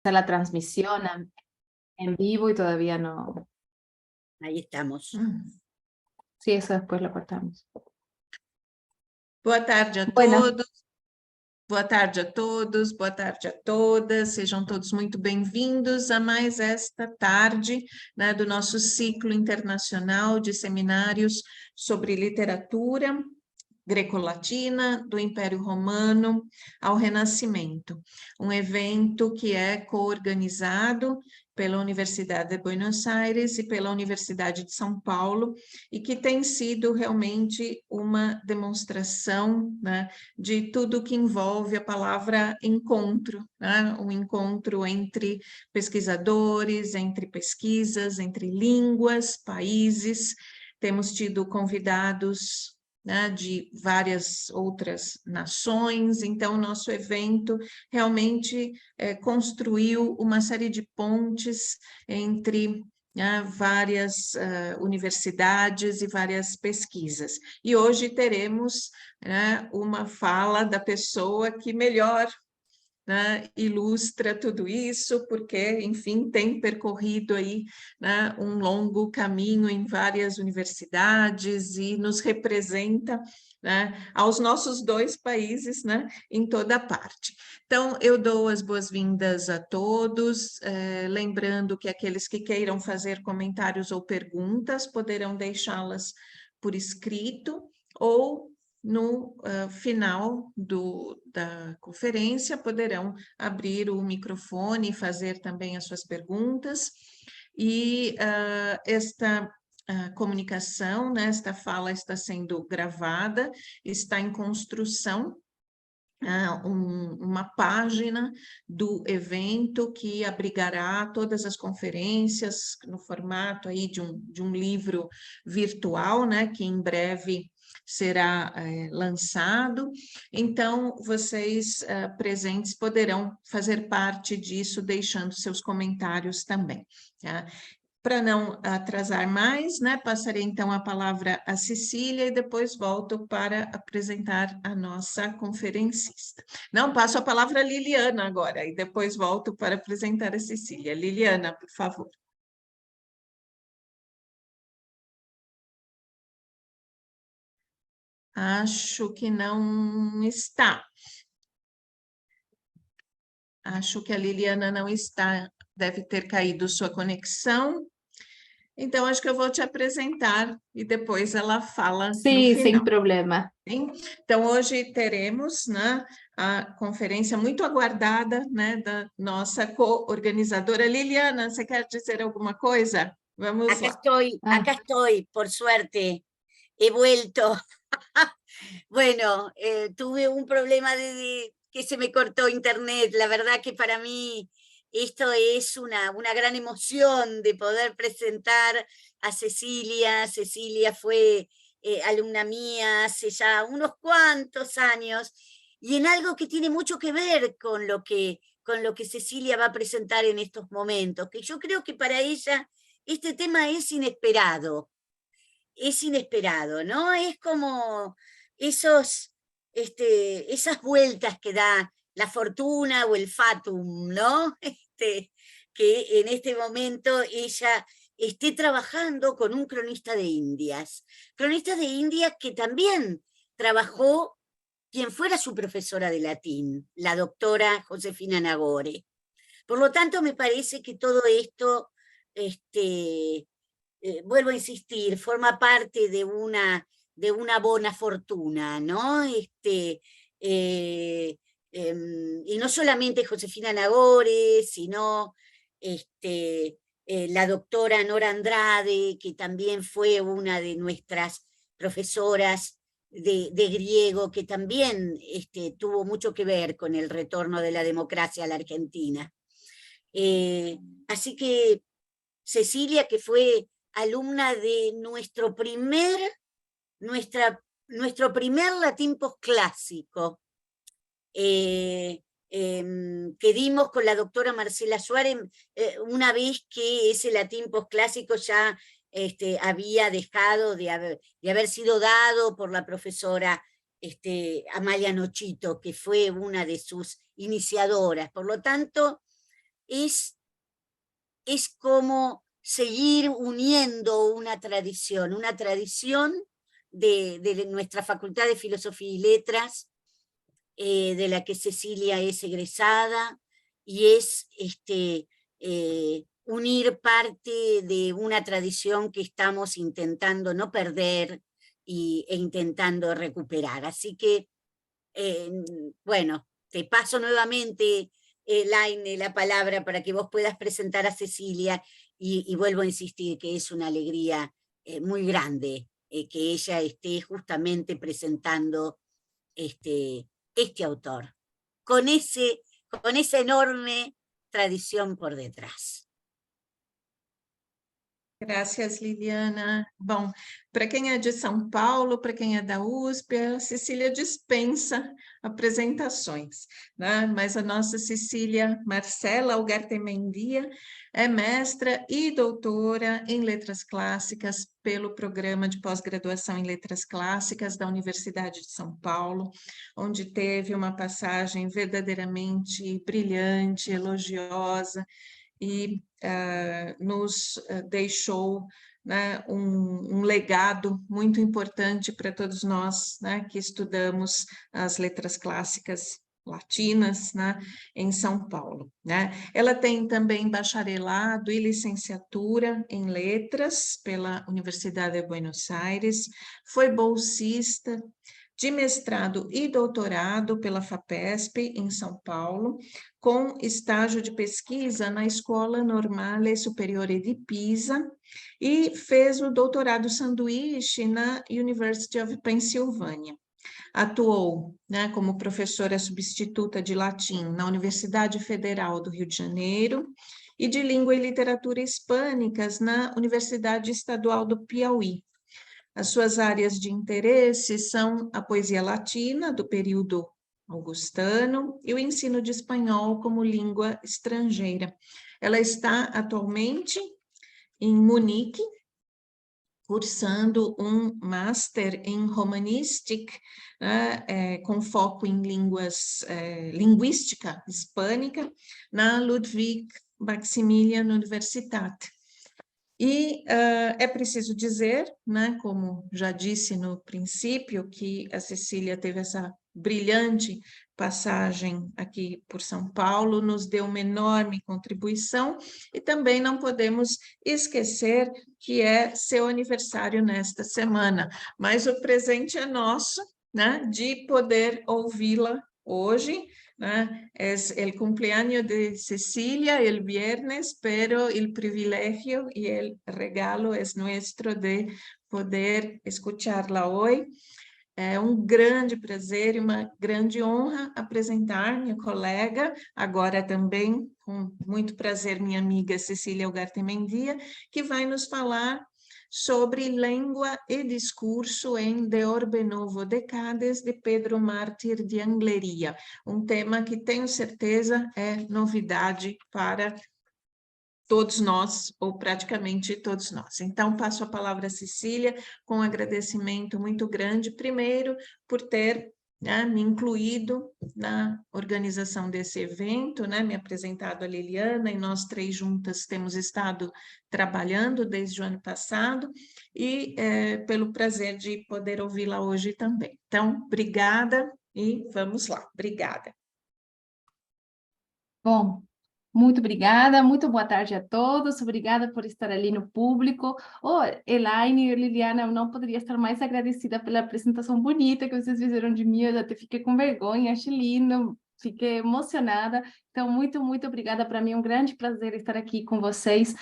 la transmisión en vivo y todavía no. Ahí estamos. Sí, eso después lo cortamos. Boa tarde a Bueno. todos. Boa tarde a todos, boa tarde a todas, sejam todos muito bem-vindos a mais esta tarde, né, do nosso ciclo internacional de seminários sobre literatura greco-latina, do Império Romano ao Renascimento, um evento que é coorganizado pela Universidade de Buenos Aires e pela Universidade de São Paulo, e que tem sido realmente uma demonstração, né, de tudo que envolve a palavra encontro, né, um encontro entre pesquisadores, entre pesquisas, entre línguas, países. Temos tido convidados, né, de várias outras nações, então nosso evento realmente construiu uma série de pontes entre, né, várias universidades e várias pesquisas. E hoje teremos, né, uma fala da pessoa que melhor, né, ilustra tudo isso, porque, enfim, tem percorrido aí, né, um longo caminho em várias universidades e nos representa, né, aos nossos dois países, né, em toda parte. Então, eu dou as boas-vindas a todos, lembrando que aqueles que queiram fazer comentários ou perguntas poderão deixá-las por escrito ou no final da conferência, poderão abrir o microfone e fazer também as suas perguntas. E esta comunicação, né, esta fala está sendo gravada, está em construção, uma página do evento que abrigará todas as conferências no formato aí de um livro virtual, né, que em breve será lançado. Então, vocês presentes poderão fazer parte disso, deixando seus comentários também, tá? Para não atrasar mais, né, passarei então a palavra a Cecília e depois volto para apresentar a nossa conferencista. Não, passo a palavra a Liliana agora e depois volto para apresentar a Cecília. Liliana, por favor. Acho que não está. Acho que a Liliana não está, deve ter caído sua conexão. Então, acho que eu vou te apresentar e depois ela fala Sim, no final. sem problema. Sim? Então, hoje teremos, né, a conferência muito aguardada, né, da nossa co-organizadora. Liliana, você quer dizer alguma coisa? Vamos lá. Acá estoy, por suerte. He vuelto. Bueno, tuve un problema de que se me cortó internet. La verdad que para mí esto es una gran emoción de poder presentar a Cecilia. Cecilia fue alumna mía hace ya unos cuantos años y en algo que tiene mucho que ver con lo que Cecilia va a presentar en estos momentos, que yo creo que para ella este tema es inesperado, ¿no? Es como esas vueltas que da la fortuna o el fatum, ¿no? Que en este momento ella esté trabajando con un cronista de Indias que también trabajó quien fuera su profesora de latín, la doctora Josefina Nagore. Por lo tanto, me parece que todo esto, vuelvo a insistir, forma parte de una buena fortuna, ¿no? Y no solamente Josefina Nagore, sino la doctora Nora Andrade, que también fue una de nuestras profesoras de griego, que también tuvo mucho que ver con el retorno de la democracia a la Argentina. Así que Cecilia, que fue alumna de nuestro primer latín posclásico, que dimos con la doctora Marcela Suárez, una vez que ese latín posclásico ya había dejado de haber sido dado por la profesora Amalia Nochito, que fue una de sus iniciadoras. Por lo tanto, es como seguir uniendo una tradición de nuestra Facultad de Filosofía y Letras, de la que Cecilia es egresada, y es unir parte de una tradición que estamos intentando no perder e intentando recuperar. Así que, bueno, te paso nuevamente, Laine, la palabra para que vos puedas presentar a Cecilia, y vuelvo a insistir que es una alegría muy grande que ella esté justamente presentando este autor, con esa enorme tradición por detrás. Graças, Liliana. Bom, para quem é de São Paulo, para quem é da USP, a Cecília dispensa apresentações, né? Mas a nossa Cecília Marcela Ugartemendia é mestra e doutora em Letras Clássicas pelo Programa de Pós-Graduação em Letras Clássicas da Universidade de São Paulo, onde teve uma passagem verdadeiramente brilhante, elogiosa, e nos deixou, né, um legado muito importante para todos nós, né, que estudamos as letras clássicas latinas, né, em São Paulo, né? Ela tem também bacharelado e licenciatura em letras pela Universidade de Buenos Aires, foi bolsista de mestrado e doutorado pela FAPESP, em São Paulo, com estágio de pesquisa na Escola Normale Superiore de Pisa, e fez o doutorado sanduíche na University of Pennsylvania. Atuou, né, como professora substituta de latim na Universidade Federal do Rio de Janeiro e de língua e literatura hispânicas na Universidade Estadual do Piauí. As suas áreas de interesse são a poesia latina, do período augustano, e o ensino de espanhol como língua estrangeira. Ela está atualmente em Munique, cursando um Master em Romanistic, né, com foco em linguística hispânica, na Ludwig Maximilian Universität. E é preciso dizer, né, como já disse no princípio, que a Cecília teve essa brilhante passagem aqui por São Paulo, nos deu uma enorme contribuição, e também não podemos esquecer que é seu aniversário nesta semana, mas o presente é nosso, né, de poder ouvi-la hoje, ¿no? Es el cumpleaños de Cecilia el viernes, pero el privilegio y el regalo es nuestro de poder escucharla hoy. É um grande prazer e uma grande honra apresentar minha colega, agora também com muito prazer minha amiga Cecília Ugartemendia, que vai nos falar sobre língua e discurso em De Orbe Novo Decades, de Pedro Mártir de Angleria, um tema que tenho certeza é novidade para todos nós, ou praticamente todos nós. Então, passo a palavra a Cecília, com um agradecimento muito grande, primeiro, por ter, né, me incluído na organização desse evento, né, me apresentado a Liliana, e nós três juntas temos estado trabalhando desde o ano passado, e pelo prazer de poder ouvi-la hoje também. Então, obrigada, e vamos lá. Obrigada. Bom, muito obrigada, muito boa tarde a todos, obrigada por estar ali no público. Oh, Elaine e Liliana, eu não poderia estar mais agradecida pela apresentação bonita que vocês fizeram de mim, eu até fiquei com vergonha, achei lindo, fiquei emocionada. Então, muito, muito obrigada. Para mim é um grande prazer estar aqui com vocês,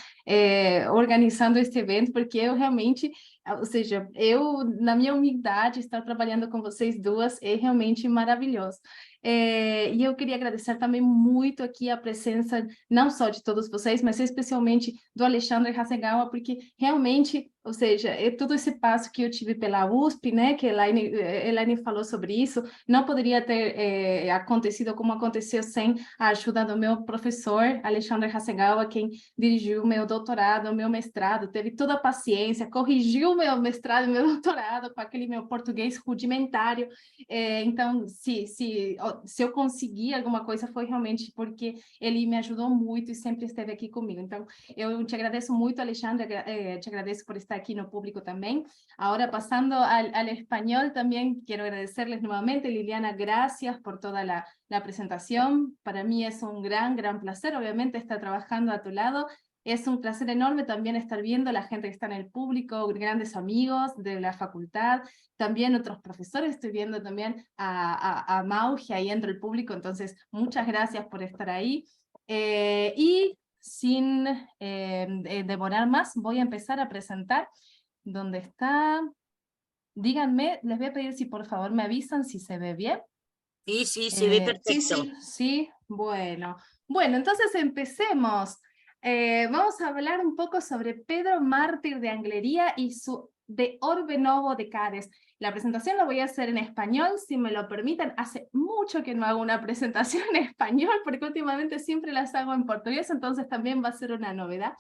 organizando este evento, porque eu realmente, ou seja, eu, na minha humildade, estar trabalhando com vocês duas é realmente maravilhoso. E eu queria agradecer também muito aqui a presença, não só de todos vocês, mas especialmente do Alexandre Hasegawa, porque realmente, ou seja, todo esse passo que eu tive pela USP, né, que a Elaine falou sobre isso, não poderia ter acontecido como aconteceu sem a ajuda do meu professor, Alexandre Hasegawa, quem dirigiu o meu doutorado, o meu mestrado, teve toda a paciência, corrigiu meu mestrado e meu doutorado com aquele meu português rudimentário. Então, se eu consegui alguma coisa, foi realmente porque ele me ajudou muito e sempre esteve aqui comigo. Então, eu te agradeço muito, Alexandre, te agradeço por estar aqui no público também. Ahora, pasando al español, también quiero agradecerles nuevamente, Liliana, gracias por toda la presentación. Para mí es un gran placer, obviamente, estar trabajando a tu lado. Es un placer enorme también estar viendo a la gente que está en el público, grandes amigos de la facultad, también otros profesores, estoy viendo también a Mauge ahí entre el público, entonces muchas gracias por estar ahí. Y sin demorar más, voy a empezar a presentar. ¿Dónde está? Díganme, les voy a pedir si por favor me avisan si se ve bien. Sí, sí, se ve perfecto. Sí, bueno. Bueno, entonces empecemos. Vamos a hablar un poco sobre Pedro Mártir de Anglería y su De Orbe Novo de Cádiz. La presentación la voy a hacer en español, si me lo permiten. Hace mucho que no hago una presentación en español, porque últimamente siempre las hago en portugués, entonces también va a ser una novedad.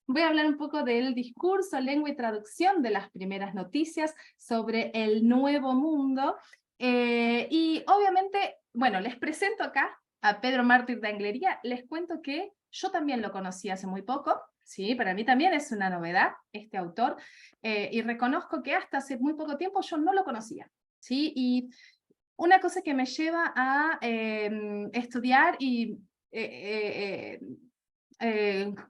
Voy a hablar un poco del discurso, lengua y traducción de las primeras noticias sobre el Nuevo Mundo. Y obviamente, bueno, les presento acá a Pedro Mártir de Anglería. Les cuento que yo también lo conocí hace muy poco, sí, para mí también es una novedad este autor, y reconozco que hasta hace muy poco tiempo yo no lo conocía, sí, y una cosa que me lleva a estudiar y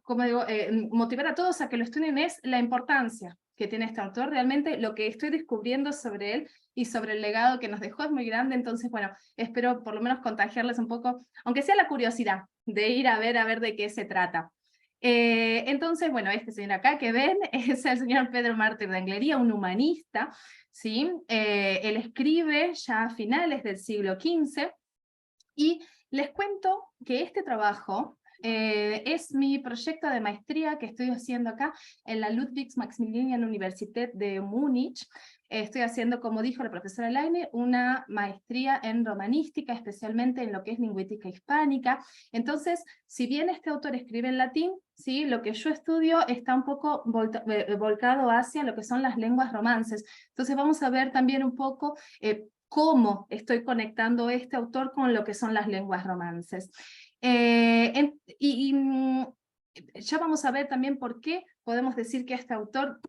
como digo, motivar a todos a que lo estudien es la importancia que tiene este autor. Realmente lo que estoy descubriendo sobre él y sobre el legado que nos dejó es muy grande, entonces bueno, espero por lo menos contagiarles un poco, aunque sea la curiosidad de ir a ver de qué se trata. Entonces, bueno, este señor acá que ven es el señor Pedro Mártir de Anglería, un humanista, ¿sí? Él escribe ya a finales del siglo XV, y les cuento que este trabajo es mi proyecto de maestría que estoy haciendo acá en la Ludwig-Maximilian-Universität de Múnich. Estoy haciendo, como dijo la profesora Laine, una maestría en romanística, especialmente en lo que es lingüística hispánica. Entonces, si bien este autor escribe en latín, ¿sí? Lo que yo estudio está un poco volcado hacia lo que son las lenguas romances. Entonces vamos a ver también un poco cómo estoy conectando este autor con lo que son las lenguas romances. Ya vamos a ver también por qué podemos decir que este autor,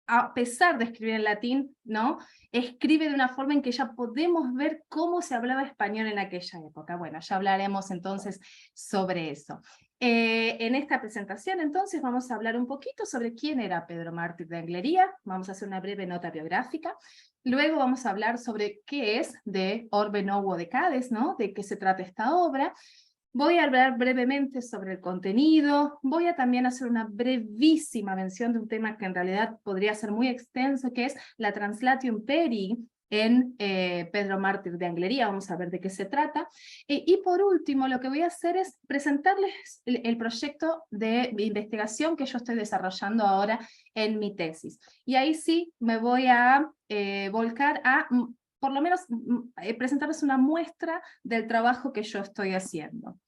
a pesar de escribir en latín, ¿no?, escribe de una forma en que ya podemos ver cómo se hablaba español en aquella época. Bueno, ya hablaremos entonces sobre eso. En esta presentación entonces vamos a hablar un poquito sobre quién era Pedro Mártir de Anglería, vamos a hacer una breve nota biográfica, luego vamos a hablar sobre qué es De Orbe Novo de Cádiz, ¿no?, de qué se trata esta obra. Voy a hablar brevemente sobre el contenido, voy a también hacer una brevísima mención de un tema que en realidad podría ser muy extenso, que es la Translatio Imperii en Pedro Mártir de Anglería, vamos a ver de qué se trata. Y por último, lo que voy a hacer es presentarles el proyecto de investigación que yo estoy desarrollando ahora en mi tesis. Y ahí sí me voy a volcar a por lo menos presentarles una muestra del trabajo que yo estoy haciendo.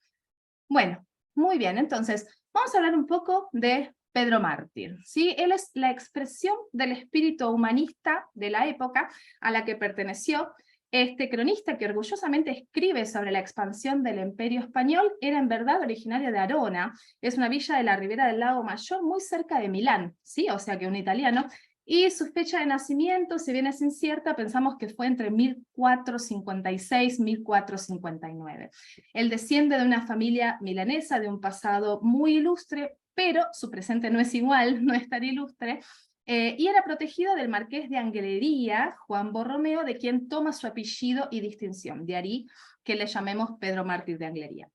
Bueno, muy bien, entonces vamos a hablar un poco de Pedro Mártir, ¿sí? Él es la expresión del espíritu humanista de la época a la que perteneció. Este cronista que orgullosamente escribe sobre la expansión del Imperio Español era en verdad originario de Arona, es una villa de la ribera del Lago Mayor muy cerca de Milán, ¿sí? O sea que un italiano. Y su fecha de nacimiento, si bien es incierta, pensamos que fue entre 1456 y 1459. Él desciende de una familia milanesa de un pasado muy ilustre, pero su presente no es igual, no es tan ilustre, y era protegido del marqués de Anglería, Juan Borromeo, de quien toma su apellido y distinción, de ahí que le llamemos Pedro Mártir de Anglería.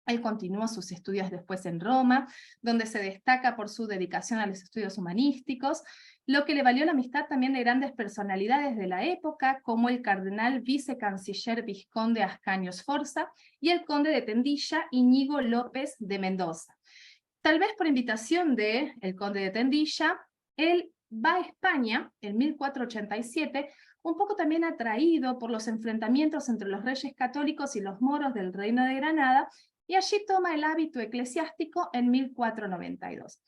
Él continúa sus estudios después en Roma, donde se destaca por su dedicación a los estudios humanísticos, lo que le valió la amistad también de grandes personalidades de la época, como el cardenal vicecanciller vizconde Ascanio Sforza y el conde de Tendilla, Íñigo López de Mendoza. Tal vez por invitación del conde de Tendilla, él va a España en 1487, un poco también atraído por los enfrentamientos entre los reyes católicos y los moros del Reino de Granada, y allí toma el hábito eclesiástico en 1492.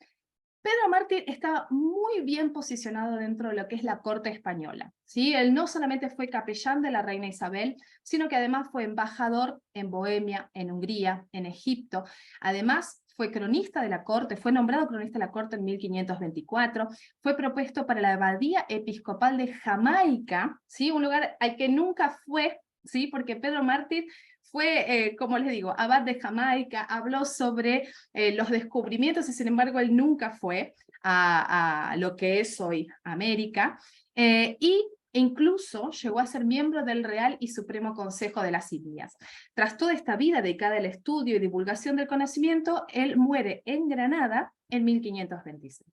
Pedro Mártir estaba muy bien posicionado dentro de lo que es la corte española, ¿sí? Él no solamente fue capellán de la reina Isabel, sino que además fue embajador en Bohemia, en Hungría, en Egipto. Además, fue cronista de la corte, fue nombrado cronista de la corte en 1524, fue propuesto para la abadía episcopal de Jamaica, ¿sí? Un lugar al que nunca fue, ¿sí? Porque Pedro Mártir fue, como les digo, abad de Jamaica, habló sobre los descubrimientos y sin embargo él nunca fue a lo que es hoy América, y incluso llegó a ser miembro del Real y Supremo Consejo de las Indias. Tras toda esta vida dedicada al estudio y divulgación del conocimiento, él muere en Granada en 1526.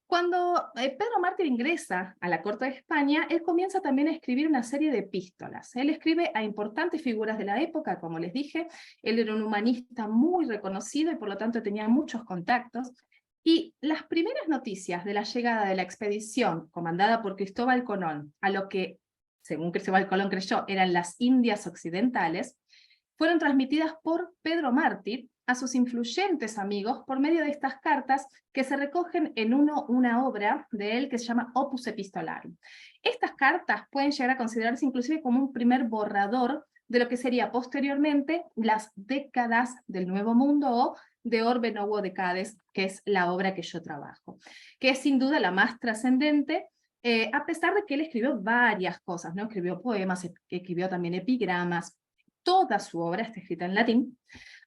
Cuando Pedro Mártir ingresa a la corte de España, él comienza también a escribir una serie de epístolas. Él escribe a importantes figuras de la época, como les dije. Él era un humanista muy reconocido y por lo tanto tenía muchos contactos. Y las primeras noticias de la llegada de la expedición comandada por Cristóbal Colón a lo que, según Cristóbal Colón creyó, eran las Indias Occidentales, fueron transmitidas por Pedro Mártir a sus influyentes amigos por medio de estas cartas que se recogen en una obra de él que se llama Opus Epistolarum. Estas cartas pueden llegar a considerarse inclusive como un primer borrador de lo que sería posteriormente las décadas del Nuevo Mundo o de Orbe Novo Decades, que es la obra que yo trabajo, que es sin duda la más trascendente, a pesar de que él escribió varias cosas, ¿no? Escribió poemas, escribió también epigramas. Toda su obra está escrita en latín,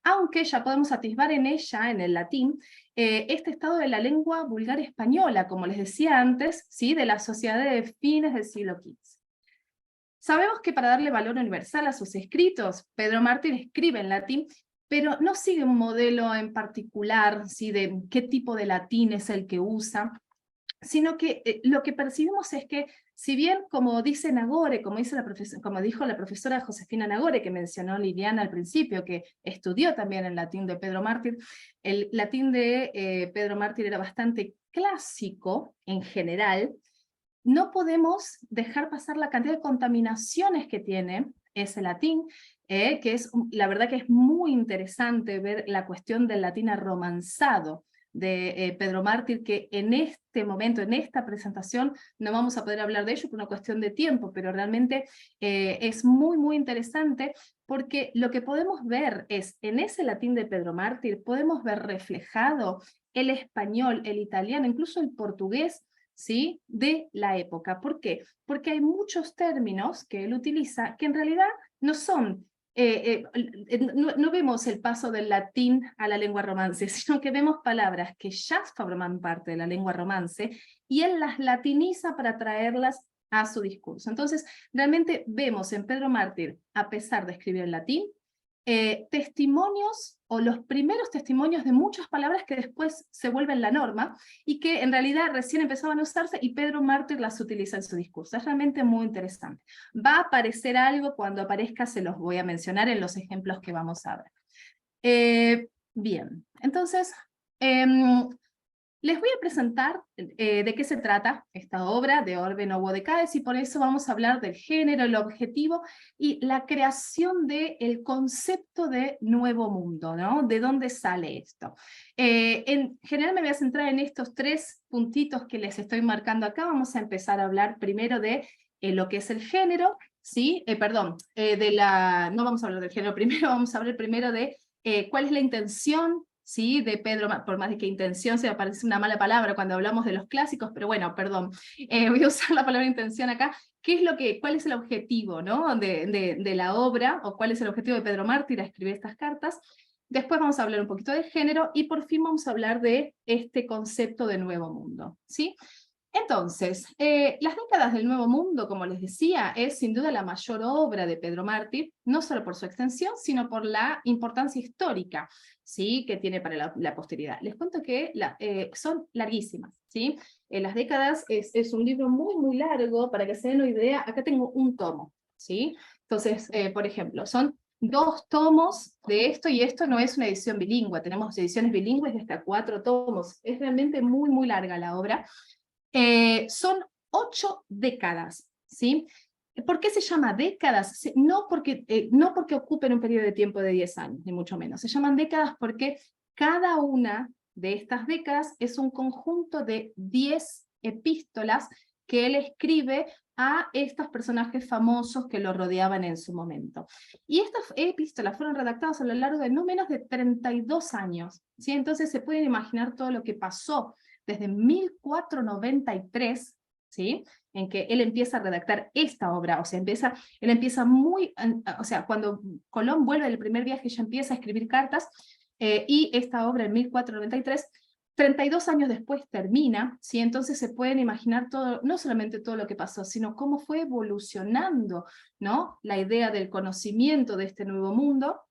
aunque ya podemos atisbar en ella, en el latín, este estado de la lengua vulgar española, como les decía antes, ¿sí? De la sociedad de fines del siglo XV. Sabemos que para darle valor universal a sus escritos, Pedro Mártir escribe en latín, pero no sigue un modelo en particular, ¿sí? De qué tipo de latín es el que usa, sino que lo que percibimos es que, si bien, como dice Nagore, como dijo la profesora Josefina Nagore, que mencionó Liliana al principio, que estudió también el latín de Pedro Mártir, el latín de Pedro Mártir era bastante clásico en general. No podemos dejar pasar la cantidad de contaminaciones que tiene ese latín, que es, la verdad que es muy interesante ver la cuestión del latín romanzado de Pedro Mártir, que en este momento, en esta presentación, no vamos a poder hablar de ello por una cuestión de tiempo, pero realmente es muy, muy interesante, porque lo que podemos ver es, en ese latín de Pedro Mártir, podemos ver reflejado el español, el italiano, incluso el portugués, ¿sí? De la época. ¿Por qué? Porque hay muchos términos que él utiliza que en realidad no son no vemos el paso del latín a la lengua romance, sino que vemos palabras que ya forman parte de la lengua romance y él las latiniza para traerlas a su discurso. Entonces, realmente vemos en Pedro Mártir, a pesar de escribir en latín, testimonios o los primeros testimonios de muchas palabras que después se vuelven la norma y que en realidad recién empezaban a usarse y Pedro Mártir las utiliza en su discurso. Es realmente muy interesante. Va a aparecer algo, cuando aparezca se los voy a mencionar en los ejemplos que vamos a ver. Bien, entonces les voy a presentar de qué se trata esta obra de Orbe Novo Decades, y por eso vamos a hablar del género, el objetivo y la creación del concepto de nuevo mundo, ¿no? ¿De dónde sale esto? En general me voy a centrar en estos tres puntitos que les estoy marcando acá. Vamos a empezar a hablar primero de lo que es el género, ¿sí? No vamos a hablar del género primero, vamos a hablar primero de cuál es la intención, ¿sí? De Pedro, por más de que intención se me parece una mala palabra cuando hablamos de los clásicos, pero bueno, perdón, voy a usar la palabra intención acá. ¿Cuál es el objetivo, ¿no? de la obra, o cuál es el objetivo de Pedro Mártir a escribir estas cartas? Después vamos a hablar un poquito de género, y por fin vamos a hablar de este concepto de nuevo mundo, ¿sí? Entonces, las décadas del Nuevo Mundo, como les decía, es sin duda la mayor obra de Pedro Mártir, no solo por su extensión, sino por la importancia histórica, ¿sí? Que tiene para la posteridad. Les cuento que son larguísimas, ¿sí? Las décadas es un libro muy, muy largo. Para que se den una idea, acá tengo un tomo, ¿sí? Entonces, por ejemplo, son 2 tomos de esto, y esto no es una edición bilingüe, tenemos ediciones bilingües de hasta 4 tomos, es realmente muy, muy larga la obra. Son 8 décadas, ¿sí? ¿Por qué se llama décadas? No porque ocupen un periodo de tiempo de 10 años, ni mucho menos. Se llaman décadas porque cada una de estas décadas es un conjunto de 10 epístolas que él escribe a estos personajes famosos que lo rodeaban en su momento. Y estas epístolas fueron redactadas a lo largo de no menos de 32 años, ¿sí? Entonces se pueden imaginar todo lo que pasó desde 1493, ¿sí? En que él empieza a redactar esta obra, o sea, él empieza o sea, cuando Colón vuelve del primer viaje ya empieza a escribir cartas, y esta obra en 1493, 32 años después termina, ¿sí? Entonces se pueden imaginar todo, no solamente todo lo que pasó, sino cómo fue evolucionando, ¿no?, la idea del conocimiento de este nuevo mundo.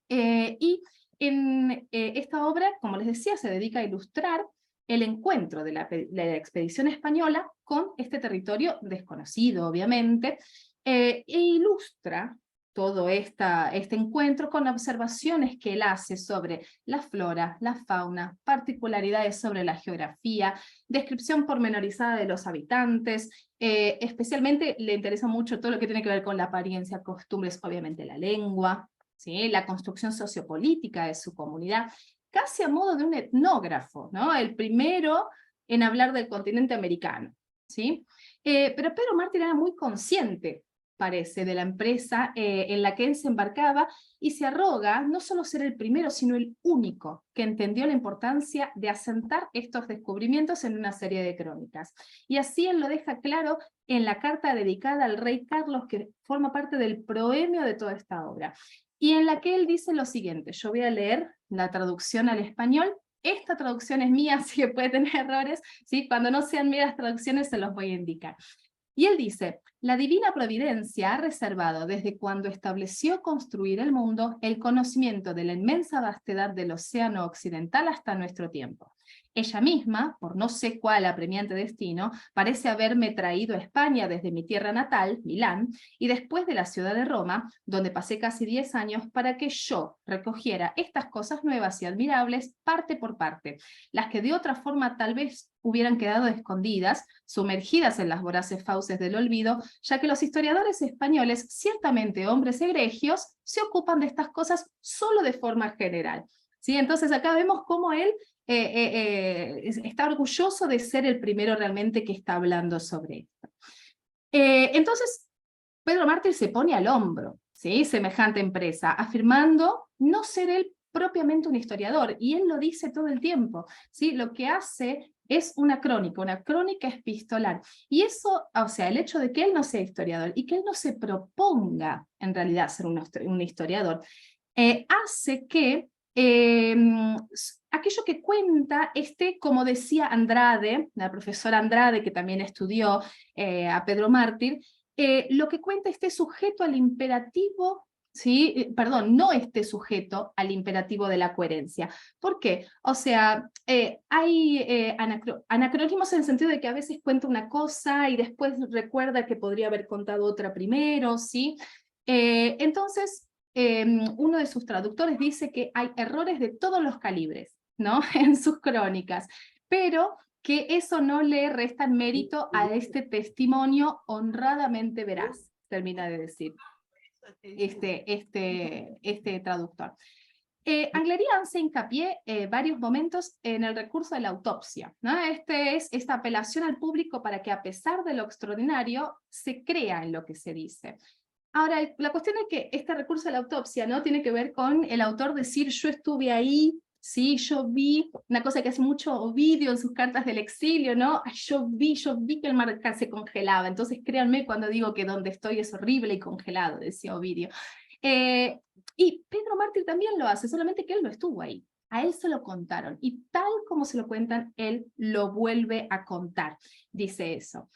Y en esta obra, como les decía, se dedica a ilustrar el encuentro de la expedición española con este territorio desconocido, obviamente, e ilustra todo este encuentro con observaciones que él hace sobre la flora, la fauna, particularidades sobre la geografía, descripción pormenorizada de los habitantes, especialmente le interesa mucho todo lo que tiene que ver con la apariencia, costumbres, obviamente la lengua, ¿sí?, la construcción sociopolítica de su comunidad, casi a modo de un etnógrafo, ¿no?, el primero en hablar del continente americano, ¿sí? Pero Pedro Mártir era muy consciente, parece, de la empresa en la que él se embarcaba, y se arroga no solo ser el primero, sino el único que entendió la importancia de asentar estos descubrimientos en una serie de crónicas. Y así él lo deja claro en la carta dedicada al rey Carlos, que forma parte del proemio de toda esta obra, y en la que él dice lo siguiente. Yo voy a leer la traducción al español. Esta traducción es mía, así que puede tener errores, ¿sí? Cuando no sean mías traducciones se los voy a indicar. Y él dice: la divina providencia ha reservado desde cuando estableció construir el mundo el conocimiento de la inmensa vastedad del océano occidental hasta nuestro tiempo. Ella misma, por no sé cuál apremiante destino, parece haberme traído a España desde mi tierra natal, Milán, y después de la ciudad de Roma, donde pasé casi 10 años, para que yo recogiera estas cosas nuevas y admirables parte por parte, las que de otra forma tal vez hubieran quedado escondidas, sumergidas en las voraces fauces del olvido, ya que los historiadores españoles, ciertamente hombres egregios, se ocupan de estas cosas solo de forma general, ¿sí? Entonces acá vemos cómo él está orgulloso de ser el primero realmente que está hablando sobre esto. Entonces, Pedro Mártir se pone al hombro, ¿sí?, semejante empresa, afirmando no ser él propiamente un historiador, y él lo dice todo el tiempo, ¿sí? Lo que hace es una crónica epistolar, y eso, o sea, el hecho de que él no sea historiador, y que él no se proponga en realidad ser un historiador, hace que aquello que cuenta esté, como decía Andrade, la profesora Andrade, que también estudió a Pedro Mártir, lo que cuenta esté sujeto al imperativo, ¿sí? Perdón, no esté sujeto al imperativo de la coherencia. ¿Por qué? O sea, hay anacronismos en el sentido de que a veces cuenta una cosa y después recuerda que podría haber contado otra primero, ¿sí? Entonces, uno de sus traductores dice que hay errores de todos los calibres, ¿no?, en sus crónicas, pero que eso no le resta mérito a este testimonio honradamente veraz, termina de decir este traductor. Anglería hace hincapié varios momentos en el recurso de la autopsia, ¿no? Esta apelación al público para que, a pesar de lo extraordinario, se crea en lo que se dice. Ahora, la cuestión es que este recurso de la autopsia, ¿no?, tiene que ver con el autor decir: yo estuve ahí, sí, yo vi, una cosa que hace mucho Ovidio en sus cartas del exilio, ¿no? Yo vi que el mar se congelaba, entonces créanme cuando digo que donde estoy es horrible y congelado, decía Ovidio. Y Pedro Mártir también lo hace, solamente que él no estuvo ahí. A él se lo contaron, y tal como se lo cuentan, él lo vuelve a contar, dice eso.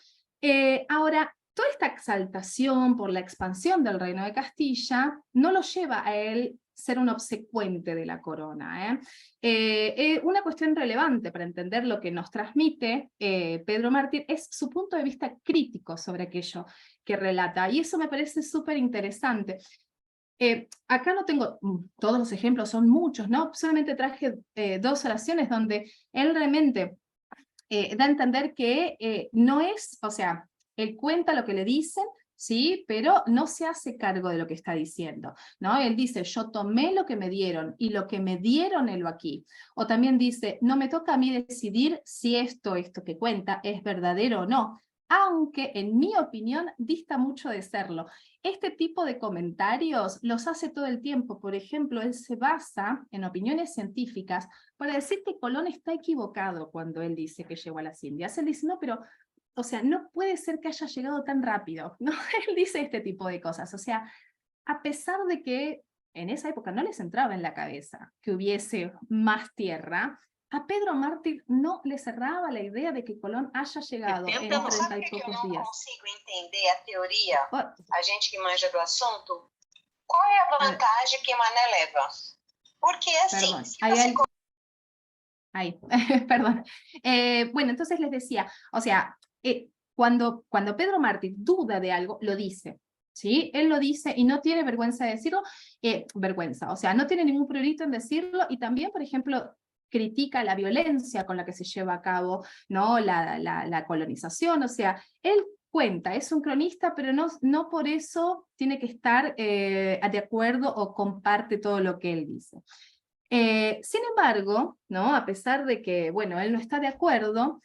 Ahora, toda esta exaltación por la expansión del reino de Castilla no lo lleva a él ser un obsecuente de la corona. Una cuestión relevante para entender lo que nos transmite Pedro Mártir es su punto de vista crítico sobre aquello que relata, y eso me parece súper interesante. Acá no tengo todos los ejemplos, son muchos, ¿no? Solamente traje 2 oraciones donde él realmente da a entender que no es, o sea, él cuenta lo que le dicen, ¿sí? Pero no se hace cargo de lo que está diciendo, ¿no? Él dice, yo tomé lo que me dieron y lo que me dieron helo aquí. O también dice, no me toca a mí decidir si esto que cuenta es verdadero o no, aunque en mi opinión dista mucho de serlo. Este tipo de comentarios los hace todo el tiempo. Por ejemplo, él se basa en opiniones científicas para decir que Colón está equivocado cuando él dice que llegó a las Indias. Él dice, no, pero o sea, no puede ser que haya llegado tan rápido, ¿no? Él dice este tipo de cosas, o sea, a pesar de que en esa época no les entraba en la cabeza que hubiese más tierra, a Pedro Mártir no le cerraba la idea de que Colón haya llegado en 30 y pocos días. Consigo entender a teoria, Oh, a gente que manja do assunto, qual é a vantagem que Mané leva? Porque assim, perdón, se hay você algo... Ahí, perdón. Bueno, entonces les decía, o sea, cuando Pedro Mártir duda de algo, lo dice, ¿sí? Él lo dice y no tiene vergüenza de decirlo, o sea, no tiene ningún prurito en decirlo, y también, por ejemplo, critica la violencia con la que se lleva a cabo, ¿no? la colonización, o sea, él cuenta, es un cronista, pero no por eso tiene que estar de acuerdo o comparte todo lo que él dice. Sin embargo, ¿no? A pesar de que, bueno, él no está de acuerdo,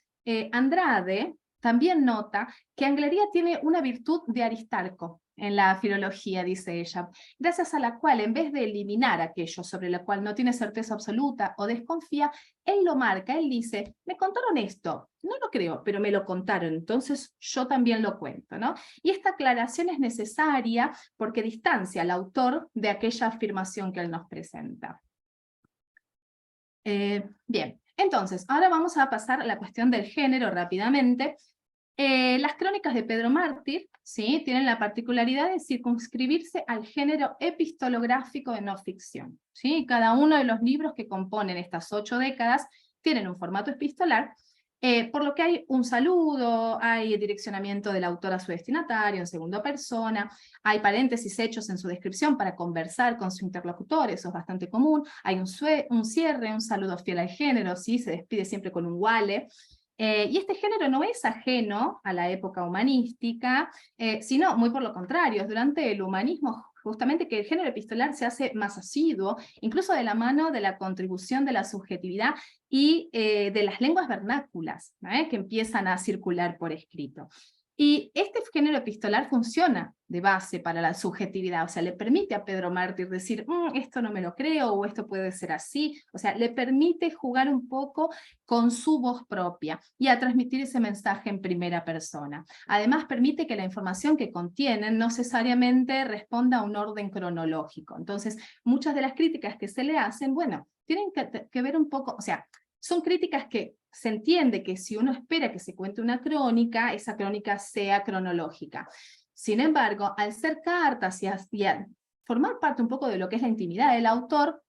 Andrade también nota que Anglería tiene una virtud de Aristarco en la filología, dice ella, gracias a la cual, en vez de eliminar aquello sobre lo cual no tiene certeza absoluta o desconfía, él lo marca, él dice, me contaron esto, no lo creo, pero me lo contaron, entonces yo también lo cuento, ¿no? Y esta aclaración es necesaria porque distancia al autor de aquella afirmación que él nos presenta. Bien, entonces, ahora vamos a pasar a la cuestión del género rápidamente. Las crónicas de Pedro Mártir, ¿sí? Tienen la particularidad de circunscribirse al género epistolográfico de no ficción, ¿sí? Cada uno de los libros que componen estas 8 décadas tienen un formato epistolar, por lo que hay un saludo, hay direccionamiento del autor a su destinatario en segunda persona, hay paréntesis hechos en su descripción para conversar con su interlocutor, eso es bastante común, hay un cierre, un saludo fiel al género, ¿sí? Se despide siempre con un vale. Y este género no es ajeno a la época humanística, sino muy por lo contrario, durante el humanismo justamente que el género epistolar se hace más asiduo, incluso de la mano de la contribución de la subjetividad y de las lenguas vernáculas, que empiezan a circular por escrito. Y este género epistolar funciona de base para la subjetividad, o sea, le permite a Pedro Mártir decir, esto no me lo creo, o esto puede ser así, o sea, le permite jugar un poco con su voz propia y a transmitir ese mensaje en primera persona. Además, permite que la información que contienen no necesariamente responda a un orden cronológico. Entonces, muchas de las críticas que se le hacen, bueno, tienen que ver un poco, o sea, son críticas que se entiende que si uno espera que se cuente una crónica, esa crónica sea cronológica. Sin embargo, al ser cartas y a formar parte un poco de lo que es la intimidad del autor,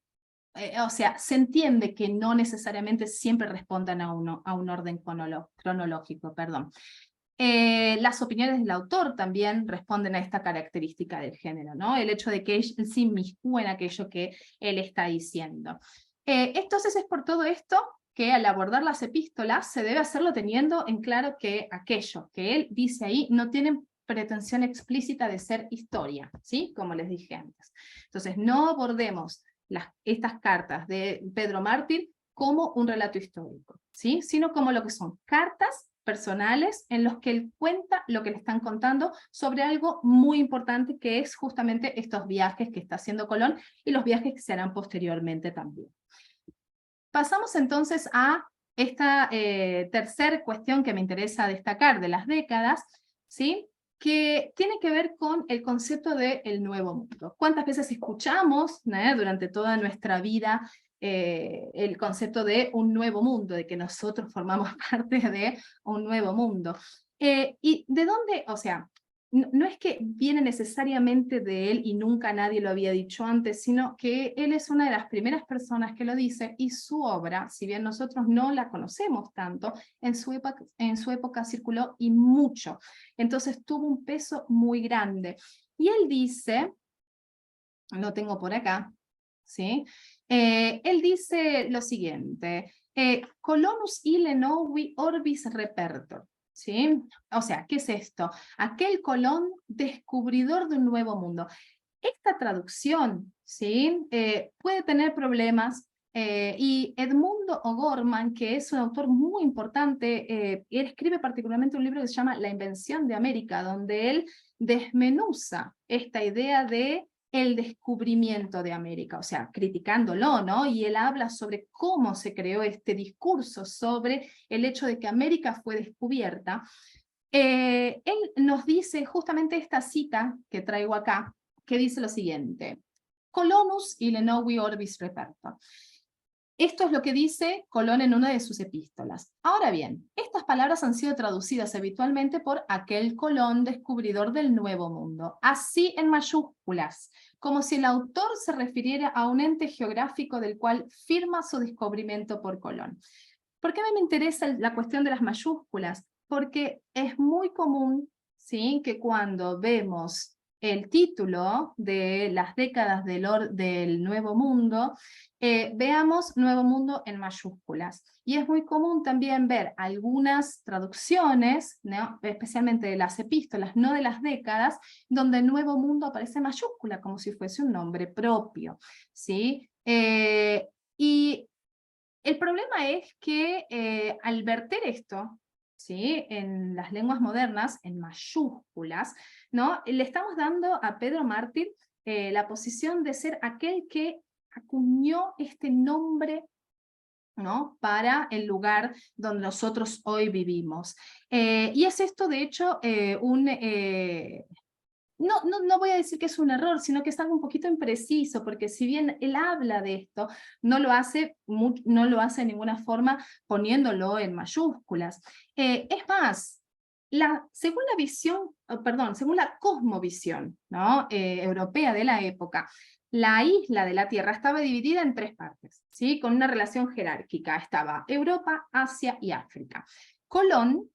o sea, se entiende que no necesariamente siempre respondan a un orden cronológico, perdón. Las opiniones del autor también responden a esta característica del género, ¿no? El hecho de que él se inmiscúe en aquello que él está diciendo. Entonces es por todo esto que al abordar las epístolas se debe hacerlo teniendo en claro que aquello que él dice ahí no tiene pretensión explícita de ser historia, ¿sí? Como les dije antes. Entonces no abordemos estas cartas de Pedro Mártir como un relato histórico, ¿sí? Sino como lo que son cartas personales en los que él cuenta lo que le están contando sobre algo muy importante que es justamente estos viajes que está haciendo Colón y los viajes que se harán posteriormente también. Pasamos entonces a esta tercera cuestión que me interesa destacar de las décadas, ¿sí? Que tiene que ver con el concepto del nuevo mundo. ¿Cuántas veces escuchamos durante toda nuestra vida el concepto de un nuevo mundo, de que nosotros formamos parte de un nuevo mundo? ¿Y de dónde, o sea, no es que viene necesariamente de él y nunca nadie lo había dicho antes, sino que él es una de las primeras personas que lo dice y su obra, si bien nosotros no la conocemos tanto, en su época circuló y mucho. Entonces tuvo un peso muy grande. Y él dice, lo tengo por acá, ¿sí? Él dice lo siguiente, colonus ille novi orbis repertor. ¿sí? O sea, ¿qué es esto? Aquel Colón descubridor de un nuevo mundo. Esta traducción, ¿sí? Puede tener problemas, y Edmundo O'Gorman, que es un autor muy importante, él escribe particularmente un libro que se llama La invención de América, donde él desmenuza esta idea de el descubrimiento de América, o sea, criticándolo, ¿no? Y él habla sobre cómo se creó este discurso sobre el hecho de que América fue descubierta. Él nos dice justamente esta cita que traigo acá, que dice lo siguiente: Colonus ile novi orbis reperto. Esto es lo que dice Colón en una de sus epístolas. Ahora bien, estas palabras han sido traducidas habitualmente por aquel Colón descubridor del Nuevo Mundo, así en mayúsculas, como si el autor se refiriera a un ente geográfico del cual firma su descubrimiento por Colón. ¿Por qué a mí me interesa la cuestión de las mayúsculas? Porque es muy común, ¿sí?, que cuando vemos el título de las décadas del Nuevo Mundo, veamos Nuevo Mundo en mayúsculas. Y es muy común también ver algunas traducciones, ¿no?, especialmente de las epístolas, no de las décadas, donde Nuevo Mundo aparece en mayúscula, como si fuese un nombre propio, ¿sí? Y el problema es que al verter esto, ¿sí?, en las lenguas modernas, en mayúsculas, ¿no?, le estamos dando a Pedro Mártir la posición de ser aquel que acuñó este nombre, ¿no?, para el lugar donde nosotros hoy vivimos. Y es esto, de hecho, no voy a decir que es un error, sino que es algo un poquito impreciso, porque si bien él habla de esto, no lo hace de ninguna forma poniéndolo en mayúsculas. Es más, según la visión, según la cosmovisión, ¿no?, europea de la época, la isla de la Tierra estaba dividida en tres partes, ¿sí?, con una relación jerárquica. Estaba Europa, Asia y África. Colón,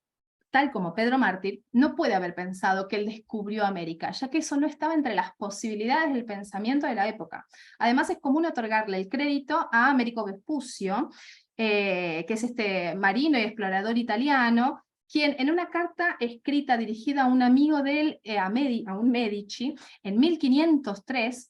tal como Pedro Mártir, no puede haber pensado que él descubrió América, ya que eso no estaba entre las posibilidades del pensamiento de la época. Además, es común otorgarle el crédito a Américo Vespucio, que es este marino y explorador italiano, quien en una carta escrita dirigida a un amigo de él, a un Medici, en 1503,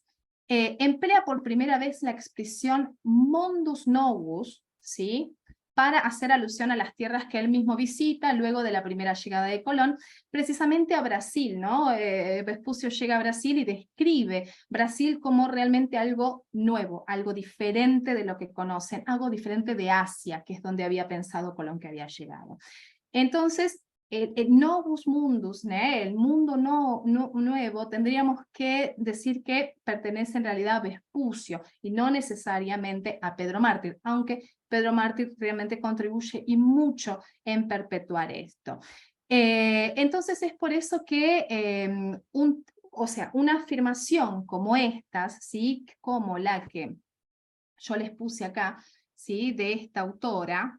emplea por primera vez la expresión mondus novus, ¿sí?, para hacer alusión a las tierras que él mismo visita luego de la primera llegada de Colón, precisamente a Brasil, ¿no? Vespucio llega a Brasil y describe Brasil como realmente algo nuevo, algo diferente de lo que conocen, algo diferente de Asia, que es donde había pensado Colón que había llegado. Entonces, el novus mundus, ¿no?, el mundo nuevo, tendríamos que decir que pertenece en realidad a Vespucio y no necesariamente a Pedro Mártir, aunque Pedro Mártir realmente contribuye y mucho en perpetuar esto. Entonces es por eso que una afirmación como estas, ¿sí?, como la que yo les puse acá, ¿sí?, de esta autora,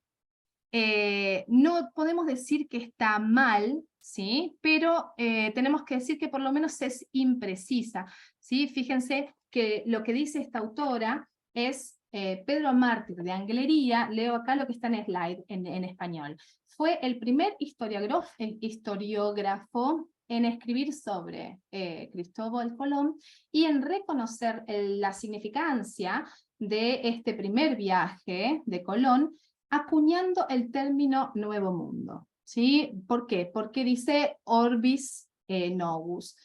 no podemos decir que está mal, ¿sí?, pero tenemos que decir que por lo menos es imprecisa, ¿sí? Fíjense que lo que dice esta autora es Pedro Mártir de Anglería, leo acá lo que está en slide en español. Fue el primer historiógrafo en escribir sobre Cristóbal Colón y en reconocer la significancia de este primer viaje de Colón, acuñando el término Nuevo Mundo, ¿sí? ¿Por qué? Porque dice Orbis Novus.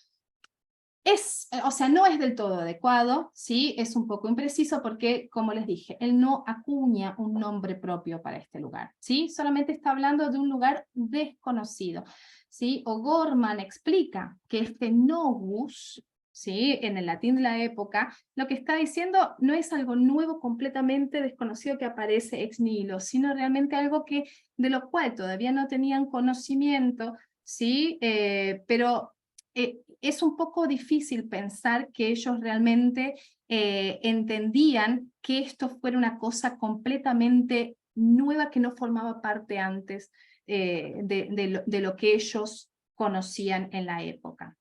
O sea, no es del todo adecuado, ¿sí? Es un poco impreciso porque, como les dije, él no acuña un nombre propio para este lugar, ¿sí? Solamente está hablando de un lugar desconocido, ¿sí? O'Gorman explica que este novus, ¿sí?, en el latín de la época, lo que está diciendo no es algo nuevo, completamente desconocido que aparece ex nihilo, sino realmente algo de lo cual todavía no tenían conocimiento, ¿sí? Pero es un poco difícil pensar que ellos realmente entendían que esto fuera una cosa completamente nueva que no formaba parte antes de lo que ellos conocían en la época.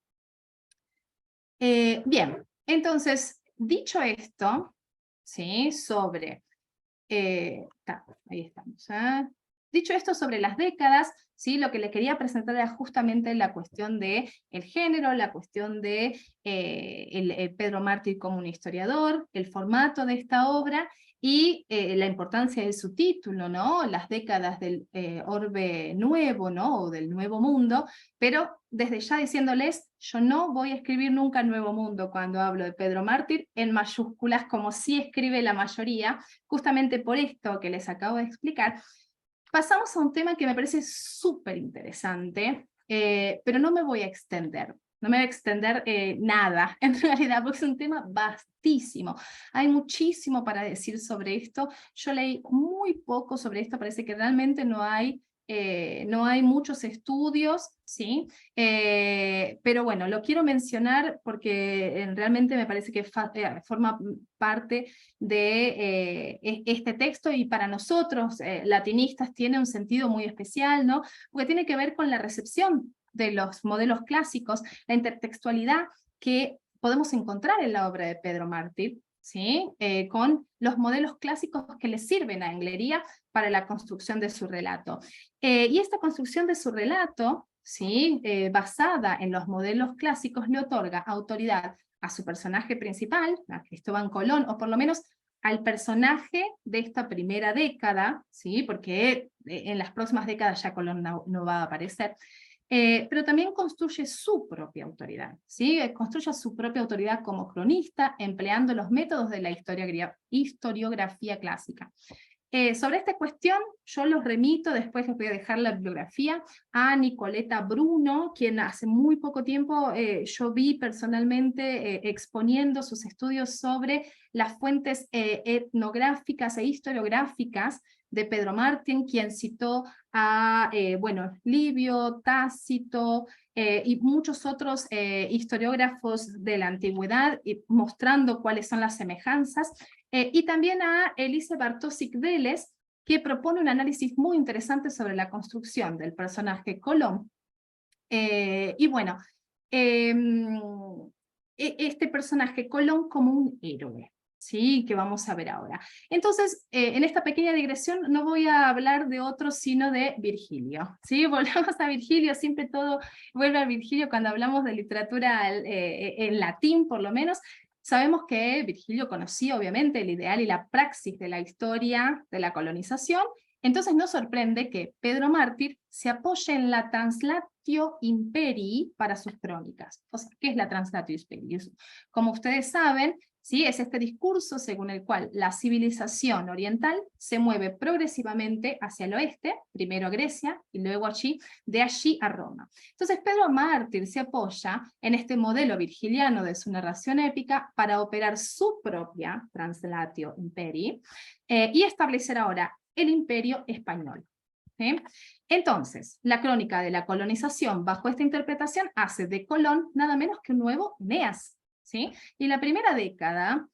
Bien, entonces, dicho esto, ¿sí?, sobre... ahí estamos, Dicho esto sobre las décadas, ¿sí? Lo que le quería presentar era justamente la cuestión del género, la cuestión de el Pedro Mártir como un historiador, el formato de esta obra, y la importancia de su título, ¿no? Las décadas del orbe nuevo, ¿no? O del nuevo mundo, pero desde ya diciéndoles, yo no voy a escribir nunca Nuevo Mundo cuando hablo de Pedro Mártir, en mayúsculas, como sí escribe la mayoría, justamente por esto que les acabo de explicar. Pasamos a un tema que me parece súper interesante, pero no me voy a extender. No me voy a extender nada, en realidad, porque es un tema vastísimo. Hay muchísimo para decir sobre esto. Yo leí muy poco sobre esto, parece que realmente no hay muchos estudios, ¿sí? Pero bueno, lo quiero mencionar porque realmente me parece que forma parte de este texto, y para nosotros, latinistas, tiene un sentido muy especial, ¿no? Porque tiene que ver con la recepción de los modelos clásicos, la intertextualidad que podemos encontrar en la obra de Pedro Mártir, ¿sí? Con los modelos clásicos que le sirven a Englería para la construcción de su relato. Y esta construcción de su relato, ¿sí? Basada en los modelos clásicos, le otorga autoridad a su personaje principal, a Cristóbal Colón, o por lo menos al personaje de esta primera década, ¿sí? Porque en las próximas décadas ya Colón no va a aparecer, pero también construye su propia autoridad, ¿sí? Construye su propia autoridad como cronista, empleando los métodos de la historiografía clásica. Sobre esta cuestión, yo los remito, después les voy a dejar la bibliografía, a Nicoleta Bruno, quien hace muy poco tiempo yo vi personalmente exponiendo sus estudios sobre las fuentes etnográficas e historiográficas de Pedro Mártir, quien citó a Livio, Tácito, y muchos otros historiógrafos de la antigüedad, mostrando cuáles son las semejanzas, y también a Elise Bartosik Vélez, que propone un análisis muy interesante sobre la construcción del personaje Colón. Y bueno, este personaje Colón como un héroe, ¿sí? Que vamos a ver ahora. Entonces, en esta pequeña digresión no voy a hablar de otro sino de Virgilio, ¿sí? Volvamos a Virgilio, siempre todo vuelve a Virgilio cuando hablamos de literatura en latín, por lo menos. Sabemos que Virgilio conocía obviamente el ideal y la praxis de la historia de la colonización, entonces no sorprende que Pedro Mártir se apoye en la Translatio Imperii para sus crónicas. O sea, ¿qué es la Translatio Imperii? Como ustedes saben, ¿sí? Es este discurso según el cual la civilización oriental se mueve progresivamente hacia el oeste, primero a Grecia y luego de allí a Roma. Entonces Pedro Mártir se apoya en este modelo virgiliano de su narración épica para operar su propia Translatio Imperii y establecer ahora el Imperio Español. ¿Sí? Entonces, la crónica de la colonización bajo esta interpretación hace de Colón nada menos que un nuevo Eneas, ¿sí? Y la primera década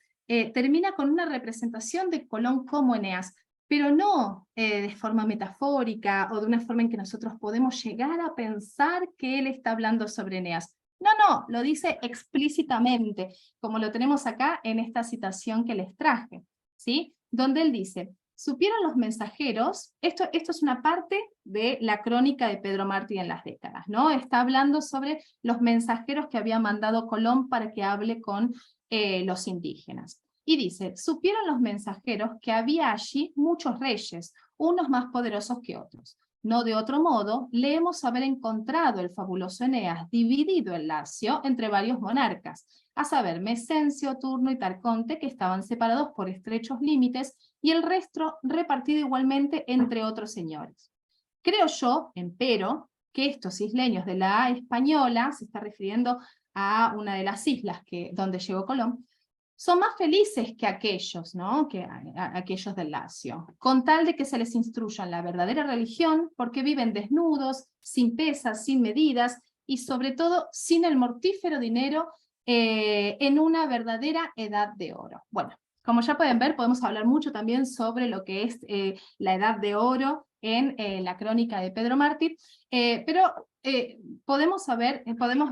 termina con una representación de Colón como Eneas, pero no de forma metafórica o de una forma en que nosotros podemos llegar a pensar que él está hablando sobre Eneas. No, lo dice explícitamente, como lo tenemos acá en esta citación que les traje, ¿sí? Donde él dice: supieron los mensajeros, esto es una parte de la crónica de Pedro Mártir en las décadas, ¿no? Está hablando sobre los mensajeros que había mandado Colón para que hable con los indígenas. Y dice: supieron los mensajeros que había allí muchos reyes, unos más poderosos que otros. No de otro modo, leemos haber encontrado el fabuloso Eneas dividido el Lacio entre varios monarcas, a saber, Mecencio, Turno y Tarconte, que estaban separados por estrechos límites, y el resto repartido igualmente entre otros señores. Creo yo, empero, que estos isleños de la Española, se está refiriendo a una de las islas donde llegó Colón, son más felices que aquellos, ¿no? Que aquellos del Lacio, con tal de que se les instruya en la verdadera religión, porque viven desnudos, sin pesas, sin medidas, y sobre todo sin el mortífero dinero, en una verdadera edad de oro. Bueno, como ya pueden ver, podemos hablar mucho también sobre lo que es la edad de oro en la crónica de Pedro Mártir, pero podemos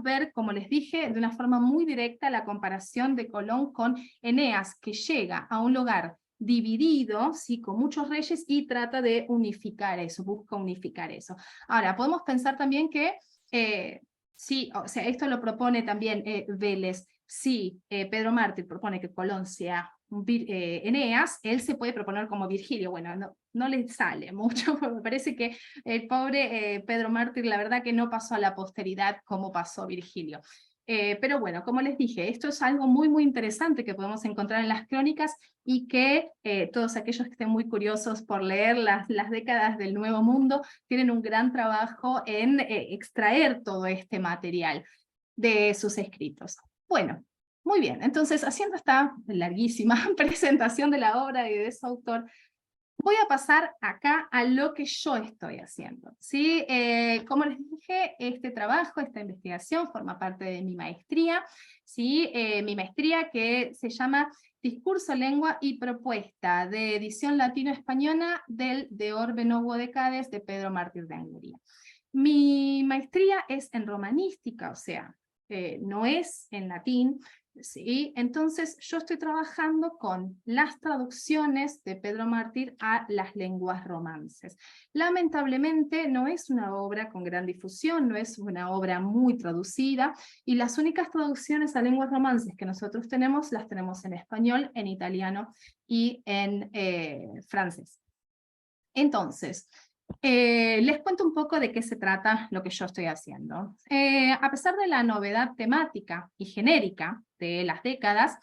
ver, como les dije, de una forma muy directa la comparación de Colón con Eneas, que llega a un lugar dividido, ¿sí? Con muchos reyes, y trata de unificar eso, busca unificar eso. Ahora, podemos pensar también que, sí, o sea, esto lo propone también Vélez. Si Pedro Mártir propone que Colón sea Eneas, él se puede proponer como Virgilio. Bueno, no le sale mucho, porque me parece que el pobre Pedro Mártir, la verdad que no pasó a la posteridad como pasó Virgilio. Pero bueno, como les dije, esto es algo muy, muy interesante que podemos encontrar en las crónicas, y que todos aquellos que estén muy curiosos por leer las décadas del Nuevo Mundo tienen un gran trabajo en extraer todo este material de sus escritos. Bueno, muy bien, entonces haciendo esta larguísima presentación de la obra y de su autor, voy a pasar acá a lo que yo estoy haciendo, ¿sí? Como les dije, este trabajo, esta investigación forma parte de mi maestría, ¿sí? Mi maestría, que se llama Discurso, Lengua y Propuesta, de edición latino-española del De Orbe Novo Decades de Pedro Mártir de Anglía. Mi maestría es en romanística, o sea, no es en latín, ¿sí? Entonces yo estoy trabajando con las traducciones de Pedro Mártir a las lenguas romances. Lamentablemente no es una obra con gran difusión, no es una obra muy traducida, y las únicas traducciones a lenguas romances que nosotros tenemos, las tenemos en español, en italiano y en francés. Entonces, les cuento un poco de qué se trata lo que yo estoy haciendo. A pesar de la novedad temática y genérica de las décadas,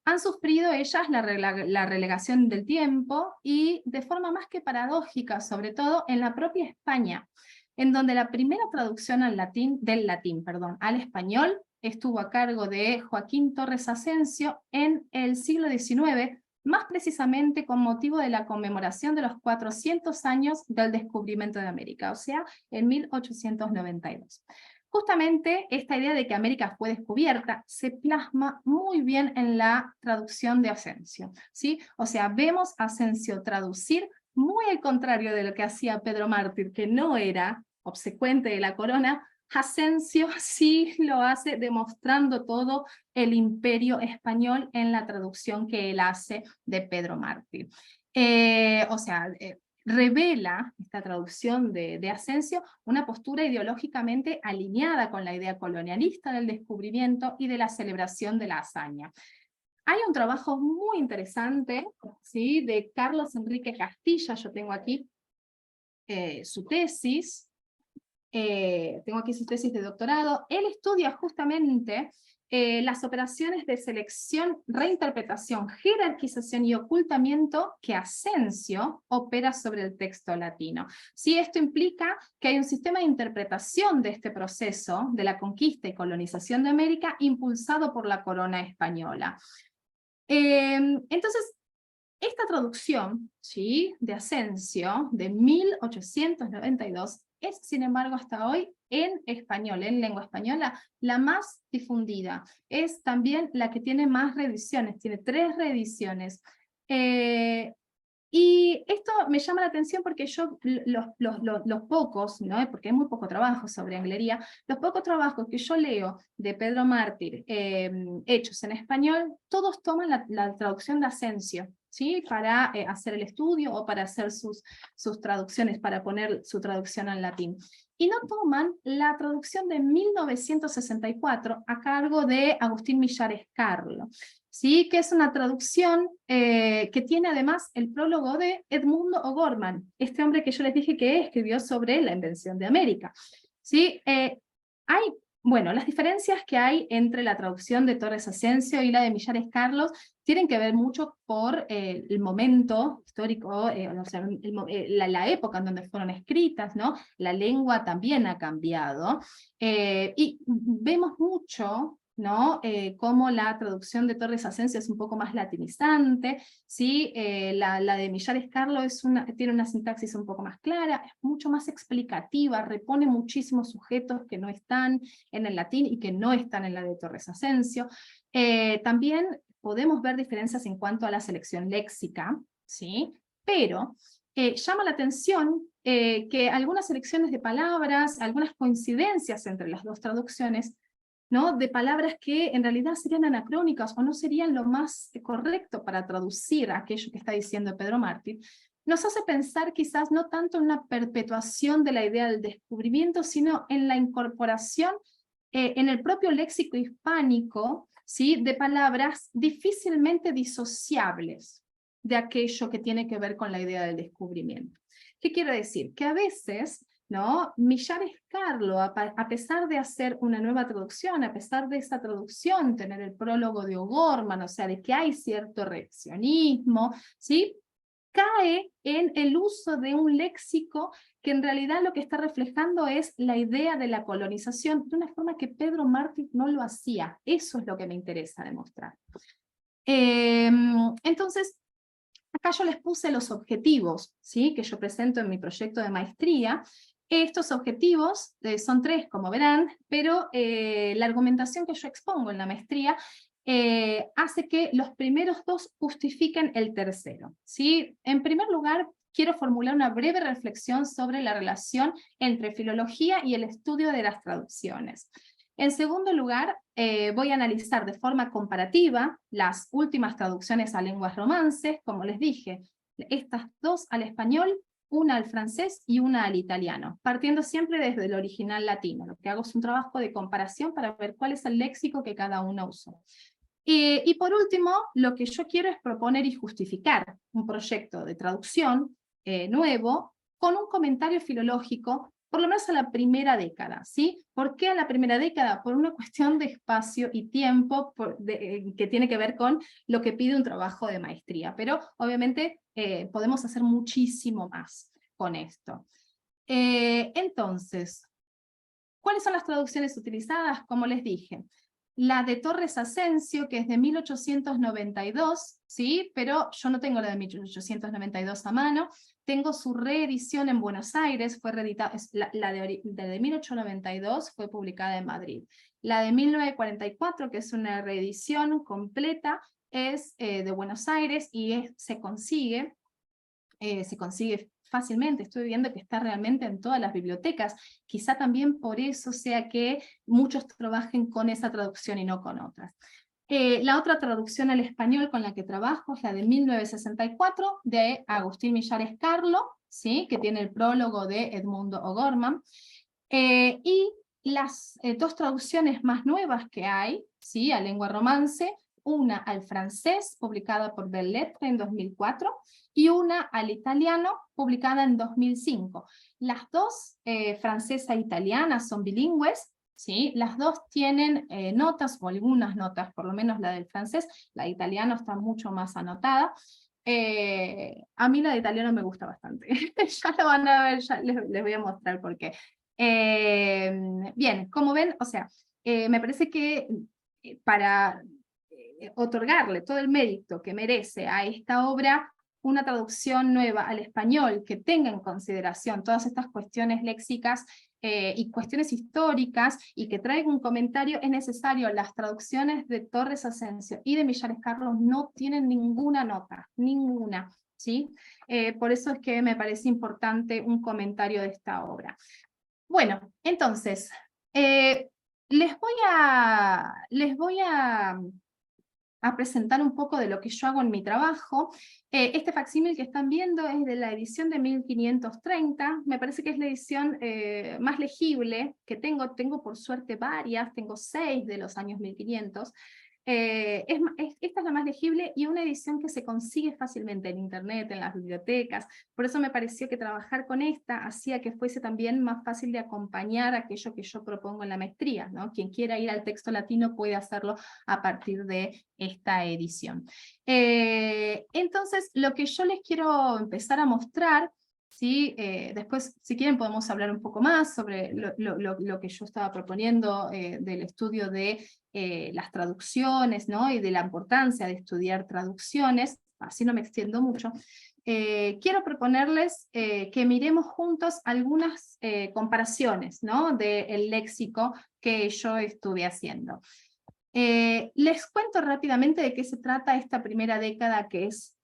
han sufrido ellas la relegación del tiempo, y de forma más que paradójica, sobre todo en la propia España, en donde la primera traducción al del latín al español estuvo a cargo de Joaquín Torres Asensio en el siglo XIX, más precisamente con motivo de la conmemoración de los 400 años del descubrimiento de América, o sea, en 1892. Justamente esta idea de que América fue descubierta se plasma muy bien en la traducción de Asensio, ¿sí? O sea, vemos a Asensio traducir muy al contrario de lo que hacía Pedro Mártir, que no era obsecuente de la corona. Asensio sí lo hace demostrando todo el imperio español en la traducción que él hace de Pedro Mártir. Revela esta traducción de Asensio una postura ideológicamente alineada con la idea colonialista del descubrimiento y de la celebración de la hazaña. Hay un trabajo muy interesante, ¿sí?, de Carlos Enrique Castilla. Yo tengo aquí su tesis. Tengo aquí su tesis de doctorado. Él estudia justamente las operaciones de selección, reinterpretación, jerarquización y ocultamiento que Asensio opera sobre el texto latino. Sí, esto implica que hay un sistema de interpretación de este proceso de la conquista y colonización de América impulsado por la corona española. Entonces, esta traducción, ¿sí?, de Asensio de 1892 es, sin embargo, hasta hoy en español, en lengua española, la más difundida. Es también la que tiene más reediciones, tiene 3 reediciones. Y esto me llama la atención porque yo, los pocos, ¿no?, porque hay muy poco trabajo sobre anglería, los pocos trabajos que yo leo de Pedro Mártir hechos en español, todos toman la traducción de Asensio, ¿sí?, para hacer el estudio o para hacer sus traducciones, para poner su traducción al latín. Y no toman la traducción de 1964 a cargo de Agustín Millares Carlo, ¿sí?, que es una traducción que tiene además el prólogo de Edmundo O'Gorman, este hombre que yo les dije que escribió sobre la invención de América, ¿sí? Bueno, las diferencias que hay entre la traducción de Torres Asensio y la de Millares Carlos tienen que ver mucho por el momento histórico, o sea, la época en donde fueron escritas, ¿no? La lengua también ha cambiado, y vemos mucho, ¿no?, cómo la traducción de Torres Asensio es un poco más latinizante, ¿sí? La de Millares Carlos tiene una sintaxis un poco más clara, es mucho más explicativa, repone muchísimos sujetos que no están en el latín y que no están en la de Torres Asensio. También podemos ver diferencias en cuanto a la selección léxica, ¿sí? Pero llama la atención que algunas selecciones de palabras, algunas coincidencias entre las dos traducciones, ¿no? De palabras que en realidad serían anacrónicas o no serían lo más correcto para traducir aquello que está diciendo Pedro Martí, nos hace pensar quizás no tanto en una perpetuación de la idea del descubrimiento, sino en la incorporación en el propio léxico hispánico, ¿sí?, de palabras difícilmente disociables de aquello que tiene que ver con la idea del descubrimiento. ¿Qué quiero decir? Que a veces, ¿no?, Millares Carlo, a pesar de hacer una nueva traducción, a pesar de esa traducción tener el prólogo de O'Gorman, o sea, de que hay cierto reaccionismo, ¿sí?, cae en el uso de un léxico que en realidad lo que está reflejando es la idea de la colonización de una forma que Pedro Martí no lo hacía. Eso es lo que me interesa demostrar. Entonces, acá yo les puse los objetivos, ¿sí?, que yo presento en mi proyecto de maestría. Estos objetivos son 3, como verán, pero la argumentación que yo expongo en la maestría hace que los primeros 2 justifiquen el tercero, ¿sí? En primer lugar, quiero formular una breve reflexión sobre la relación entre filología y el estudio de las traducciones. En segundo lugar, voy a analizar de forma comparativa las últimas traducciones a lenguas romances, como les dije, estas 2 al español, una al francés y una al italiano, partiendo siempre desde el original latino. Lo que hago es un trabajo de comparación para ver cuál es el léxico que cada uno usó. Y por último, lo que yo quiero es proponer y justificar un proyecto de traducción nuevo con un comentario filológico, por lo menos a la primera década, ¿sí? ¿Por qué a la primera década? Por una cuestión de espacio y tiempo que tiene que ver con lo que pide un trabajo de maestría, pero obviamente podemos hacer muchísimo más con esto. Entonces, ¿cuáles son las traducciones utilizadas? Como les dije, la de Torres Asensio, que es de 1892, ¿sí? Pero yo no tengo la de 1892 a mano, tengo su reedición en Buenos Aires, fue reeditada, la de 1892 fue publicada en Madrid. La de 1944, que es una reedición completa, es de Buenos Aires y se consigue fácilmente. Estoy viendo que está realmente en todas las bibliotecas. Quizá también por eso sea que muchos trabajen con esa traducción y no con otras. La otra traducción al español con la que trabajo es la de 1964 de Agustín Millares Carlo, ¿sí?, que tiene el prólogo de Edmundo O'Gorman. Y las 2 traducciones más nuevas que hay, ¿sí?, a lengua romance, una al francés, publicada por Belles Lettres en 2004, y una al italiano, publicada en 2005. Las 2, francesa e italiana, son bilingües, ¿sí? Las 2 tienen notas, o algunas notas, por lo menos la del francés. La de italiano está mucho más anotada. A mí la de italiano me gusta bastante. Ya lo van a ver, ya les voy a mostrar por qué. Bien, como ven, o sea, me parece que para otorgarle todo el mérito que merece a esta obra, una traducción nueva al español que tenga en consideración todas estas cuestiones léxicas y cuestiones históricas, y que traiga un comentario, es necesario. Las traducciones de Torres Asensio y de Millares Carlo no tienen ninguna nota, ninguna, ¿sí? Por eso es que me parece importante un comentario de esta obra. Bueno, entonces, les voy a presentar un poco de lo que yo hago en mi trabajo. Este facsímil que están viendo es de la edición de 1530, me parece que es la edición más legible que tengo. Tengo por suerte varias, tengo 6 de los años 1500. Esta es la más legible y una edición que se consigue fácilmente en internet, en las bibliotecas. Por eso me pareció que trabajar con esta hacía que fuese también más fácil de acompañar aquello que yo propongo en la maestría, ¿no? Quien quiera ir al texto latino puede hacerlo a partir de esta edición. Entonces, lo que yo les quiero empezar a mostrar, ¿sí? Después, si quieren, podemos hablar un poco más sobre lo que yo estaba proponiendo del estudio de las traducciones, ¿no? Y de la importancia de estudiar traducciones, así no me extiendo mucho. Quiero proponerles que miremos juntos algunas comparaciones, ¿no?, del léxico que yo estuve haciendo. Les cuento rápidamente de qué se trata esta primera década, que es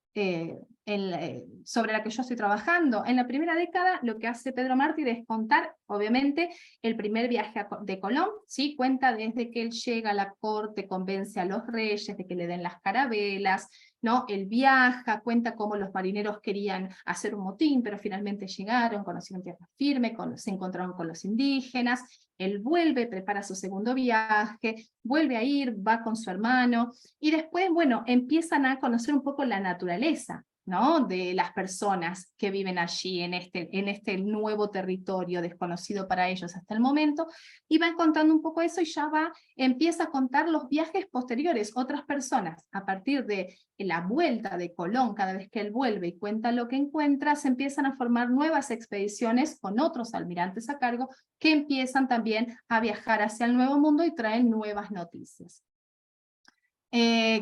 sobre la que yo estoy trabajando. En la primera década lo que hace Pedro Mártir es contar, obviamente, el primer viaje de Colón, ¿sí? Cuenta desde que él llega a la corte, convence a los reyes de que le den las carabelas, ¿no? Él viaja, cuenta cómo los marineros querían hacer un motín, pero finalmente llegaron, conocieron tierra firme, se encontraron con los indígenas. Él vuelve, prepara su segundo viaje, vuelve a ir, va con su hermano, y después, bueno, empiezan a conocer un poco la naturaleza, ¿no? De las personas que viven allí en este nuevo territorio desconocido para ellos hasta el momento, y van contando un poco eso, y ya empieza a contar los viajes posteriores, otras personas, a partir de la vuelta de Colón, cada vez que él vuelve y cuenta lo que encuentra, se empiezan a formar nuevas expediciones con otros almirantes a cargo, que empiezan también a viajar hacia el Nuevo Mundo y traen nuevas noticias.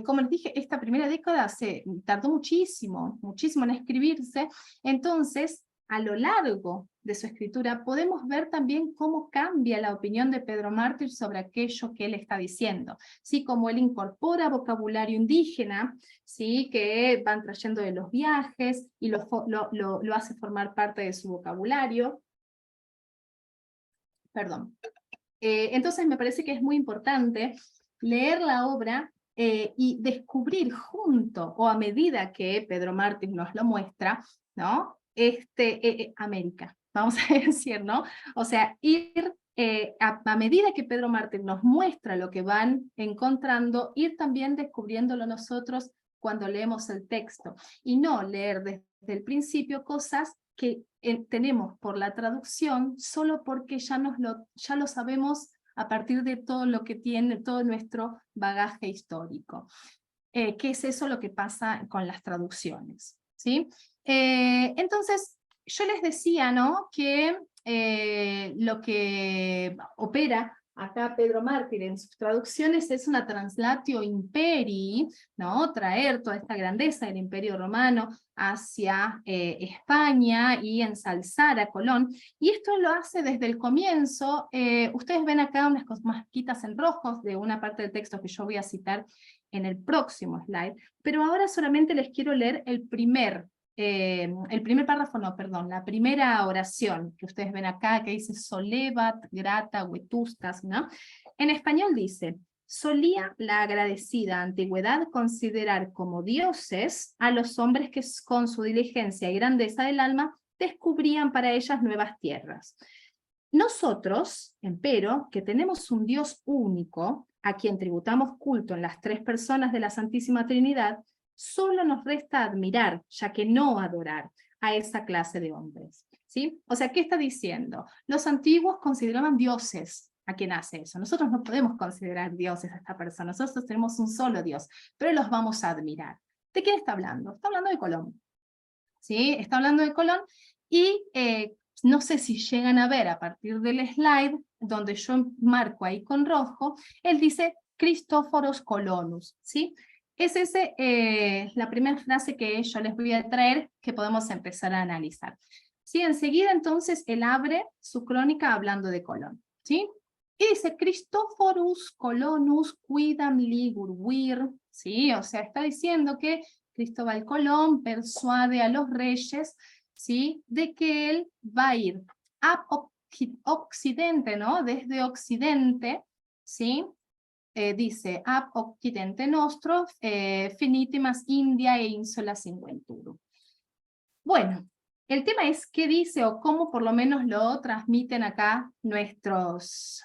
Como les dije, esta primera década tardó muchísimo en escribirse, entonces a lo largo de su escritura podemos ver también cómo cambia la opinión de Pedro Mártir sobre aquello que él está diciendo, ¿sí? Cómo él incorpora vocabulario indígena, ¿sí? Que van trayendo de los viajes y lo hace formar parte de su vocabulario. Perdón. Entonces me parece que es muy importante leer la obra y descubrir junto, o a medida que Pedro Mártir nos lo muestra, ¿no? América, vamos a decir, ¿no? O sea, ir a medida que Pedro Mártir nos muestra lo que van encontrando, ir también descubriéndolo nosotros cuando leemos el texto, y no leer desde el principio cosas que tenemos por la traducción solo porque ya lo sabemos a partir de todo lo que tiene, todo nuestro bagaje histórico. ¿Qué es eso lo que pasa con las traducciones? ¿Sí? Entonces, yo les decía, ¿no? Que lo que opera acá Pedro Mártir en sus traducciones es una translatio imperii, ¿no? Traer toda esta grandeza del Imperio Romano hacia España y ensalzar a Colón, y esto lo hace desde el comienzo. Ustedes ven acá unas masquitas en rojos de una parte del texto que yo voy a citar en el próximo slide, pero ahora solamente les quiero leer el primer párrafo, no, perdón, la primera oración que ustedes ven acá, que dice solebat, grata, vetustas, ¿no? En español dice: solía la agradecida antigüedad considerar como dioses a los hombres que con su diligencia y grandeza del alma descubrían para ellas nuevas tierras. Nosotros, empero, que tenemos un Dios único, a quien tributamos culto en las tres personas de la Santísima Trinidad, solo nos resta admirar, ya que no adorar, a esa clase de hombres, ¿sí? O sea, ¿qué está diciendo? Los antiguos consideraban dioses a quien hace eso. Nosotros no podemos considerar dioses a esta persona, nosotros tenemos un solo Dios, pero los vamos a admirar. ¿De quién está hablando? Está hablando de Colón, ¿sí? Está hablando de Colón, y no sé si llegan a ver a partir del slide, donde yo marco ahí con rojo, él dice Christophoros Colonus, ¿sí? Es la primera frase que yo les voy a traer, que podemos empezar a analizar. ¿Sí? Enseguida entonces él abre su crónica hablando de Colón, ¿sí? Y dice Christophorus Colonus quidam ligur vir, ¿sí? O sea, está diciendo que Cristóbal Colón persuade a los reyes, ¿sí? De que él va a ir a Occidente, ¿no? Desde Occidente, ¿sí? Dice, ab occidente nostro, finitimas India e Insula Cinquenturum. Bueno, el tema es qué dice o cómo por lo menos lo transmiten acá nuestros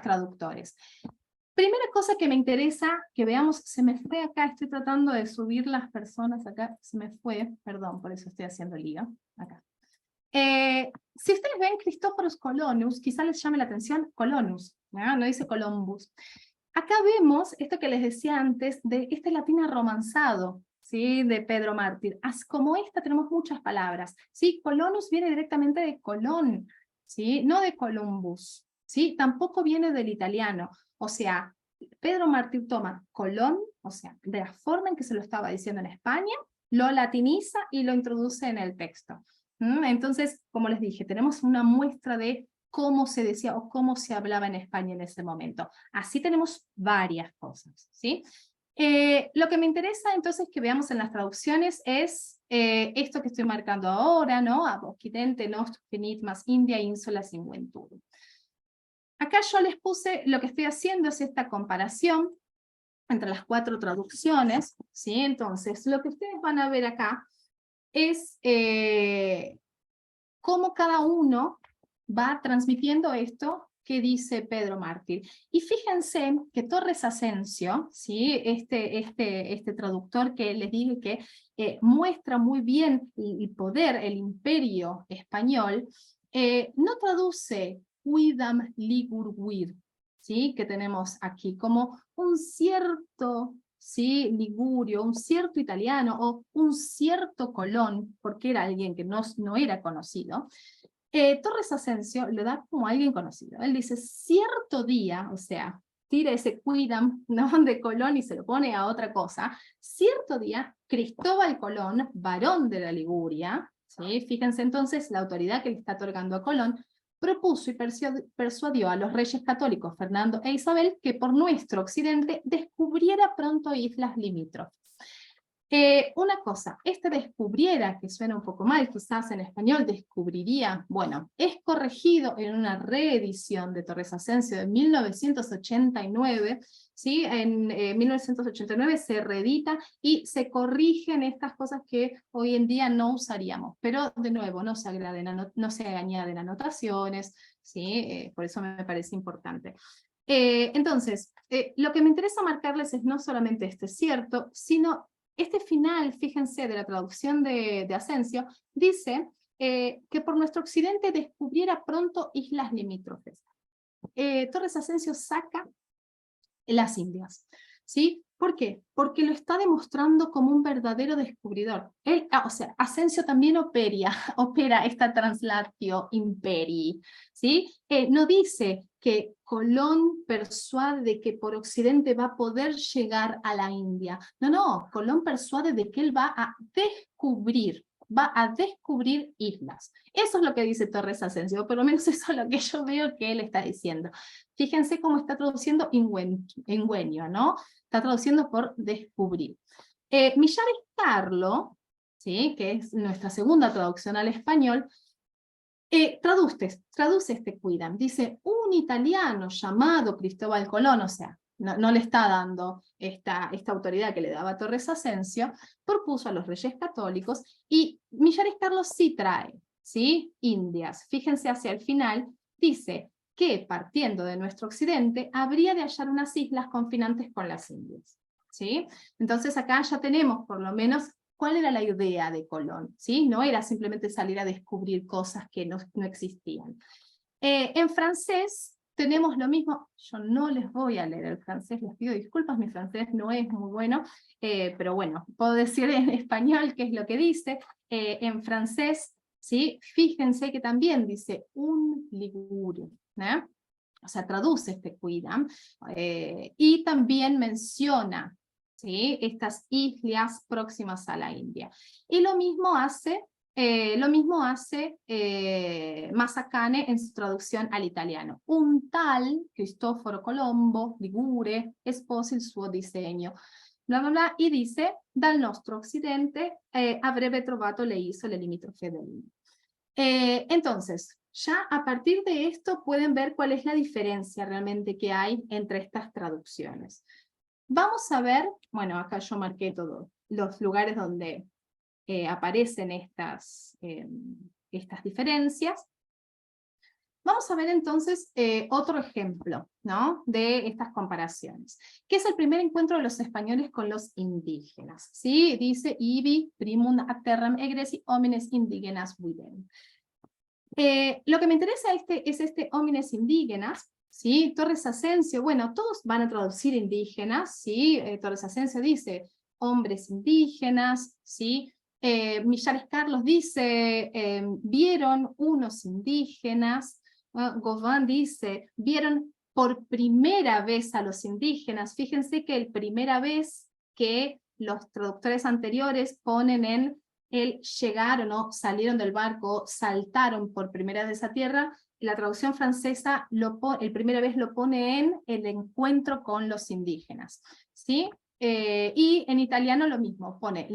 traductores. Primera cosa que me interesa que veamos, se me fue acá, estoy tratando de subir las personas acá, se me fue, perdón, por eso estoy haciendo lío, acá. Si ustedes ven Christophorus Colonus, quizá les llame la atención Colonus, ¿no? No dice Columbus. Acá vemos esto que les decía antes, de este latín romanzado, ¿sí? De Pedro Mártir. Como esta tenemos muchas palabras, ¿sí? Colonus viene directamente de Colón, ¿sí? No de Columbus, ¿sí? Tampoco viene del italiano. O sea, Pedro Mártir toma Colón, o sea, de la forma en que se lo estaba diciendo en España, lo latiniza y lo introduce en el texto. Entonces, como les dije, tenemos una muestra de cómo se decía o cómo se hablaba en España en ese momento. Así tenemos varias cosas, ¿sí? Lo que me interesa entonces que veamos en las traducciones es esto que estoy marcando ahora, ¿no? A Occidente, Nostro, Finit, más India, Ínsula, Singuenturu. Acá yo les puse, lo que estoy haciendo es esta comparación entre las 4 traducciones, ¿sí? Entonces, lo que ustedes van a ver acá es cómo cada uno va transmitiendo esto que dice Pedro Mártir. Y fíjense que Torres Asensio, ¿sí? este traductor que les dije que muestra muy bien el poder, el imperio español, no traduce quidam ligur vir, ¿sí? Que tenemos aquí, como un cierto, ¿sí? Ligurio, un cierto italiano, o un cierto Colón, porque era alguien que no era conocido. Torres Asensio lo da como alguien conocido. Él dice, cierto día, o sea, tira ese quidam, ¿no? de Colón y se lo pone a otra cosa. Cierto día, Cristóbal Colón, varón de la Liguria, ¿sí? Fíjense entonces la autoridad que le está otorgando a Colón, propuso y persuadió a los reyes católicos Fernando e Isabel que por nuestro occidente descubriera pronto islas limítrofes. Una cosa, descubriera, que suena un poco mal, quizás en español descubriría, bueno, es corregido en una reedición de Torres Asensio de 1989, ¿sí? En 1989 se reedita y se corrigen estas cosas que hoy en día no usaríamos, pero de nuevo no se añaden anotaciones, ¿sí? Por eso me parece importante. Entonces, lo que me interesa marcarles es no solamente este cierto, sino este final, fíjense, de la traducción de Asensio, dice que por nuestro occidente descubriera pronto islas limítrofes. Torres Asensio saca las Indias, ¿sí? ¿Por qué? Porque lo está demostrando como un verdadero descubridor. Él, o sea, Asensio también opera esta translatio imperii, ¿sí? No dice que Colón persuade de que por Occidente va a poder llegar a la India. No, Colón persuade de que él va a descubrir islas. Eso es lo que dice Torres Asensio, por lo menos eso es lo que yo veo que él está diciendo. Fíjense cómo está traduciendo ingüenio, ¿no? Está traduciendo por descubrir. Millares Carlo, ¿sí? Que es nuestra segunda traducción al español, traduce este quidam. Dice, un italiano llamado Cristóbal Colón, o sea, no le está dando esta autoridad que le daba Torres Asensio, propuso a los reyes católicos, y Millares Carlos sí trae, ¿sí? Indias. Fíjense hacia el final, dice que partiendo de nuestro occidente, habría de hallar unas islas confinantes con las Indias, ¿sí? Entonces acá ya tenemos por lo menos cuál era la idea de Colón, ¿sí? No era simplemente salir a descubrir cosas que no existían. En francés tenemos lo mismo. Yo no les voy a leer el francés, les pido disculpas, mi francés no es muy bueno, pero bueno, puedo decir en español qué es lo que dice. En francés, ¿sí? Fíjense que también dice un ligurio, ¿eh? O sea, traduce este quidam, y también menciona, ¿sí? estas islas próximas a la India. Y lo mismo hace Mazzacane en su traducción al italiano. Un tal Cristoforo Colombo, Ligure, esposa il suo disegno, bla bla bla, y dice, dal nostro occidente avrebbe trovato le isole limitrofe dell'India. Entonces, ya a partir de esto pueden ver cuál es la diferencia realmente que hay entre estas traducciones. Vamos a ver, bueno, acá yo marqué todos los lugares donde aparecen estas diferencias. Vamos a ver entonces otro ejemplo, ¿no? de estas comparaciones, que es el primer encuentro de los españoles con los indígenas. ¿Sí? Dice, ibi primum a terram egresi homines indígenas videm. Lo que me interesa es este homines indígenas, ¿sí? Torres Asensio, bueno, todos van a traducir indígenas, ¿sí? Torres Asensio dice hombres indígenas, ¿sí? Millares Carlos dice, vieron unos indígenas, Gauvin dice, vieron por primera vez a los indígenas. Fíjense que el primera vez que los traductores anteriores ponen en el llegaron o salieron del barco, saltaron por primera vez a tierra, la traducción francesa el primera vez lo pone en el encuentro con los indígenas, ¿sí? Y en italiano lo mismo, pone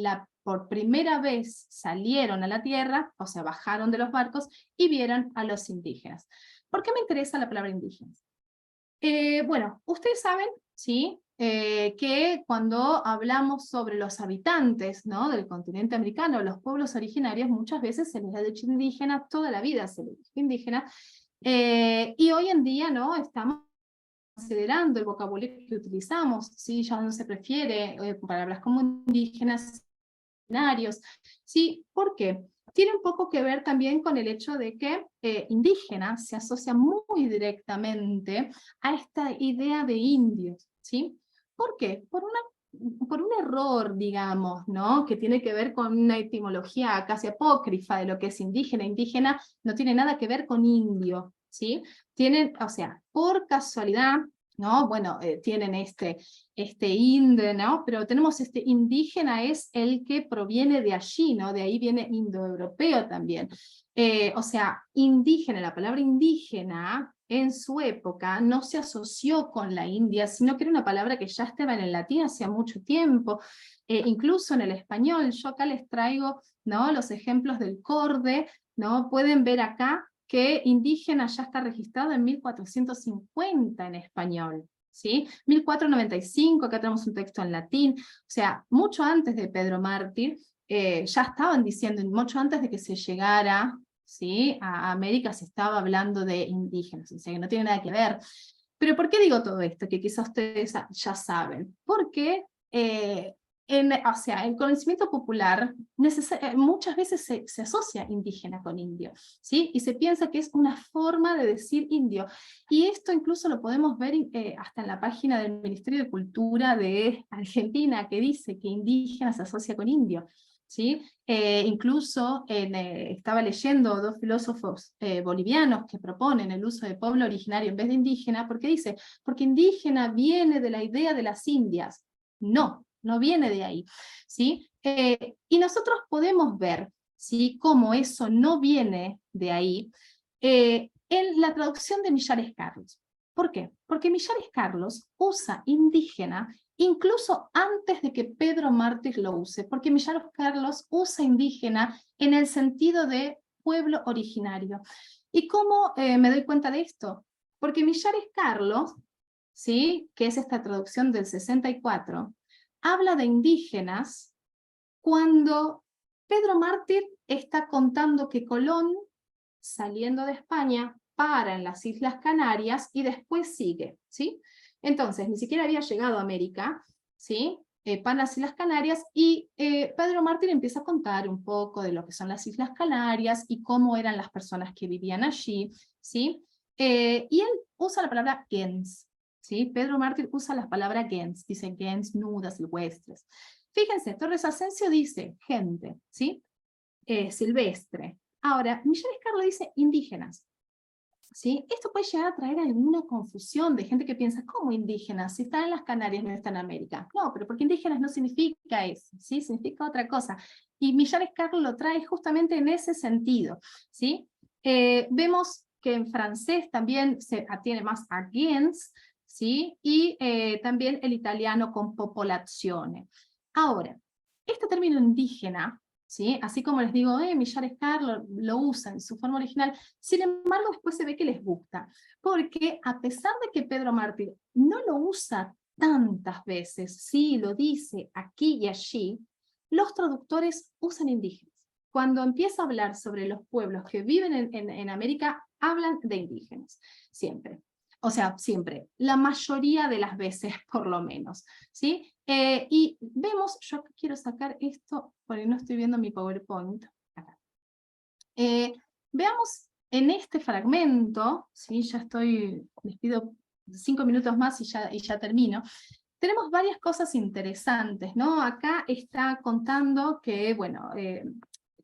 por primera vez salieron a la tierra, o sea, bajaron de los barcos y vieron a los indígenas. ¿Por qué me interesa la palabra indígenas? Bueno, ustedes saben, ¿sí? Que cuando hablamos sobre los habitantes, ¿no?, del continente americano, los pueblos originarios, muchas veces se les ha dicho indígena, toda la vida se les dijo indígena, y hoy en día, ¿no?, estamos considerando el vocabulario que utilizamos, ¿sí? Ya no se prefiere palabras como indígenas, originarios, ¿sí? ¿Por qué? Tiene un poco que ver también con el hecho de que indígena se asocia muy directamente a esta idea de indios, ¿sí? ¿Por qué? Por un error, digamos, ¿no?, que tiene que ver con una etimología casi apócrifa de lo que es indígena. Indígena no tiene nada que ver con indio, ¿sí? Tienen, o sea, por casualidad, ¿no? Bueno, tienen este inde, ¿no? Pero tenemos este indígena, es el que proviene de allí, ¿no? De ahí viene indoeuropeo también. O sea, indígena, la palabra indígena en su época no se asoció con la India, sino que era una palabra que ya estaba en el latín hacía mucho tiempo, incluso en el español. Yo acá les traigo, ¿no?, los ejemplos del corde, ¿no? Pueden ver acá que indígena ya está registrado en 1450 en español, ¿sí? 1495, acá tenemos un texto en latín, o sea, mucho antes de Pedro Mártir, ya estaban diciendo, mucho antes de que se llegara, ¿sí?, a América se estaba hablando de indígenas, o sea que no tiene nada que ver. Pero ¿por qué digo todo esto? Que quizás ustedes ya saben. Porque o sea, el conocimiento popular muchas veces se asocia indígena con indio, ¿sí? Y se piensa que es una forma de decir indio. Y esto incluso lo podemos ver hasta en la página del Ministerio de Cultura de Argentina, que dice que indígena se asocia con indio, ¿sí? Incluso estaba leyendo dos filósofos bolivianos que proponen el uso de pueblo originario en vez de indígena, porque dice, porque indígena viene de la idea de las Indias. No, no viene de ahí, ¿sí? Y nosotros podemos ver, ¿sí?, cómo eso no viene de ahí en la traducción de Millares Carlos. ¿Por qué? Porque Millares Carlos usa indígena incluso antes de que Pedro Mártir lo use, porque Millares Carlos usa indígena en el sentido de pueblo originario. ¿Y cómo me doy cuenta de esto? Porque Millares Carlos, ¿sí?, que es esta traducción del 64, habla de indígenas cuando Pedro Mártir está contando que Colón, saliendo de España, para en las Islas Canarias y después sigue, ¿sí? Entonces, ni siquiera había llegado a América, ¿sí? Para las Islas Canarias, y Pedro Mártir empieza a contar un poco de lo que son las Islas Canarias y cómo eran las personas que vivían allí, ¿sí? Y él usa la palabra gens, ¿sí? Pedro Mártir usa la palabra gens, dice gens, nudas, silvestres. Fíjense, Torres Asensio dice gente, ¿sí? Silvestre. Ahora, Millares Carlos dice indígenas, ¿sí? Esto puede llegar a traer alguna confusión de gente que piensa, ¿cómo indígenas? Si están en las Canarias, no están en América. No, pero porque indígenas no significa eso, ¿sí? Significa otra cosa. Y Millares Carlos lo trae justamente en ese sentido, ¿sí? Vemos que en francés también se atiene más a gens, ¿sí? Y también el italiano con popolazione. Ahora, este término indígena, ¿sí?, así como les digo, Millares Carlos lo usa en su forma original, sin embargo después se ve que les gusta, porque a pesar de que Pedro Mártir no lo usa tantas veces, sí, lo dice aquí y allí, los traductores usan indígenas. Cuando empieza a hablar sobre los pueblos que viven en América, hablan de indígenas, siempre. O sea, siempre, la mayoría de las veces por lo menos, ¿sí? Y vemos, yo quiero sacar esto, porque no estoy viendo mi PowerPoint. Acá. Veamos en este fragmento, ¿sí? Ya les pido 5 minutos más y ya termino. Tenemos varias cosas interesantes, ¿no? Acá está contando que, bueno,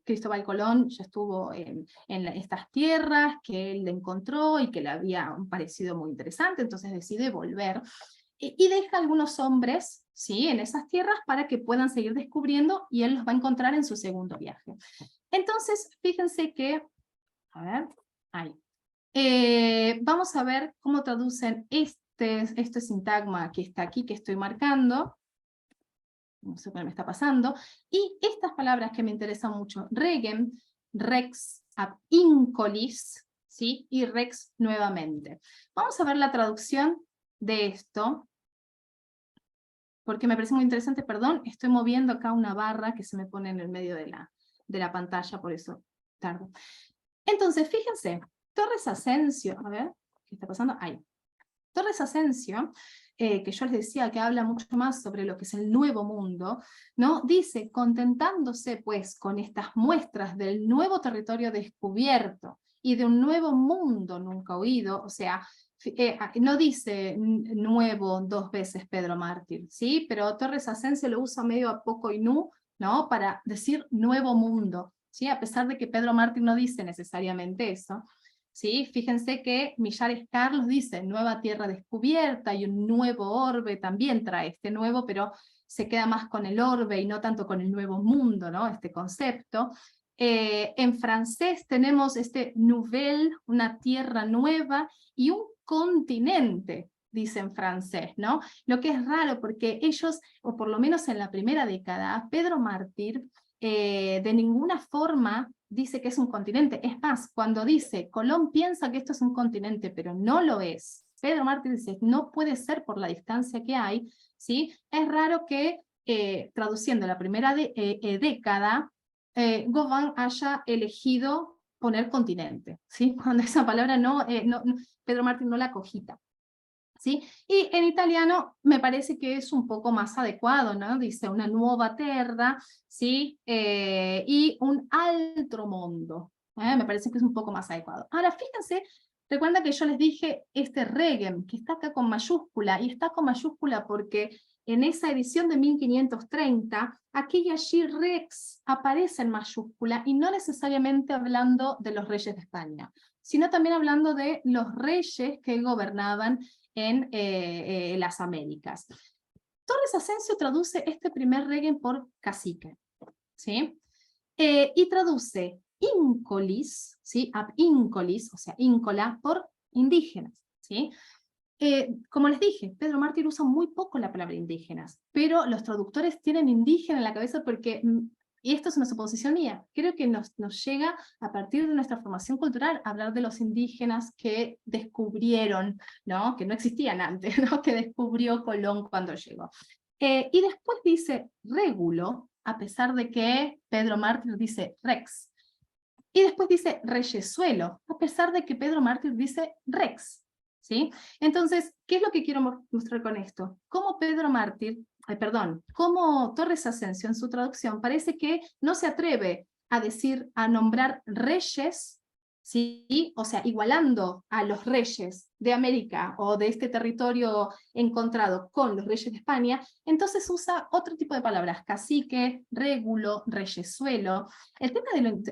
Cristóbal Colón ya estuvo en estas tierras, que él encontró y que le había parecido muy interesante, entonces decide volver. Y deja algunos hombres, ¿sí?, en esas tierras para que puedan seguir descubriendo, y él los va a encontrar en su segundo viaje. Entonces, fíjense que, a ver, ahí. Vamos a ver cómo traducen este sintagma que está aquí, que estoy marcando. no sé qué me está pasando, y estas palabras que me interesan mucho, regem, rex, ab incolis, ¿sí? Y rex nuevamente. Vamos a ver la traducción de esto, porque me parece muy interesante, perdón, estoy moviendo acá una barra que se me pone en el medio de la pantalla, por eso tardo. Entonces, fíjense, Torres Asensio, a ver, ¿qué está pasando? Ahí. Torres Asensio, que yo les decía que habla mucho más sobre lo que es el nuevo mundo, ¿no? Dice, contentándose pues con estas muestras del nuevo territorio descubierto y de un nuevo mundo nunca oído, o sea, no dice nuevo 2 veces Pedro Mártir, ¿sí? Pero Torres Asensio lo usa medio a poco y nu, ¿no? Para decir nuevo mundo, ¿sí? A pesar de que Pedro Mártir no dice necesariamente eso. ¿Sí? Fíjense que Millares Carlos dice nueva tierra descubierta y un nuevo orbe, también trae este nuevo, pero se queda más con el orbe y no tanto con el nuevo mundo, ¿no? Este concepto. En francés tenemos este nouvelle, una tierra nueva, y un continente, dice en francés, ¿no? Lo que es raro porque ellos, o por lo menos en la primera década, Pedro Mártir de ninguna forma dice que es un continente. Es más, cuando dice, Colón piensa que esto es un continente, pero no lo es, Pedro Mártir dice, no puede ser por la distancia que hay, ¿sí? Es raro que, traduciendo la primera década, Gauvin haya elegido poner continente, ¿sí? Cuando esa palabra Pedro Mártir no la cogita. ¿Sí? Y en italiano me parece que es un poco más adecuado, ¿no? Dice una nuova terra, ¿sí? Y un altro mondo. Me parece que es un poco más adecuado. Ahora, fíjense, recuerda que yo les dije este regem, que está acá con mayúscula, y está con mayúscula porque en esa edición de 1530, aquí y allí rex aparece en mayúscula, y no necesariamente hablando de los reyes de España, sino también hablando de los reyes que gobernaban en las Américas. Torres Asensio traduce este primer regem por cacique, ¿sí? Y traduce incolis, ¿sí? Ab incolis, o sea, íncola, por indígenas, ¿sí? Como les dije, Pedro Mártir usa muy poco la palabra indígenas, pero los traductores tienen indígena en la cabeza porque, y esto es una suposición mía, creo que nos llega a partir de nuestra formación cultural a hablar de los indígenas que descubrieron, ¿no? Que no existían antes, ¿no? Que descubrió Colón cuando llegó. Y después dice régulo, a pesar de que Pedro Mártir dice rex. Y después dice reyesuelo, a pesar de que Pedro Mártir dice rex. ¿Sí? Entonces, ¿qué es lo que quiero mostrar con esto? Cómo Pedro Mártir, cómo Torres Asensio en su traducción parece que no se atreve a decir, a nombrar reyes, ¿sí? O sea, igualando a los reyes de América o de este territorio encontrado con los reyes de España, entonces usa otro tipo de palabras, cacique, régulo, reyesuelo. El tema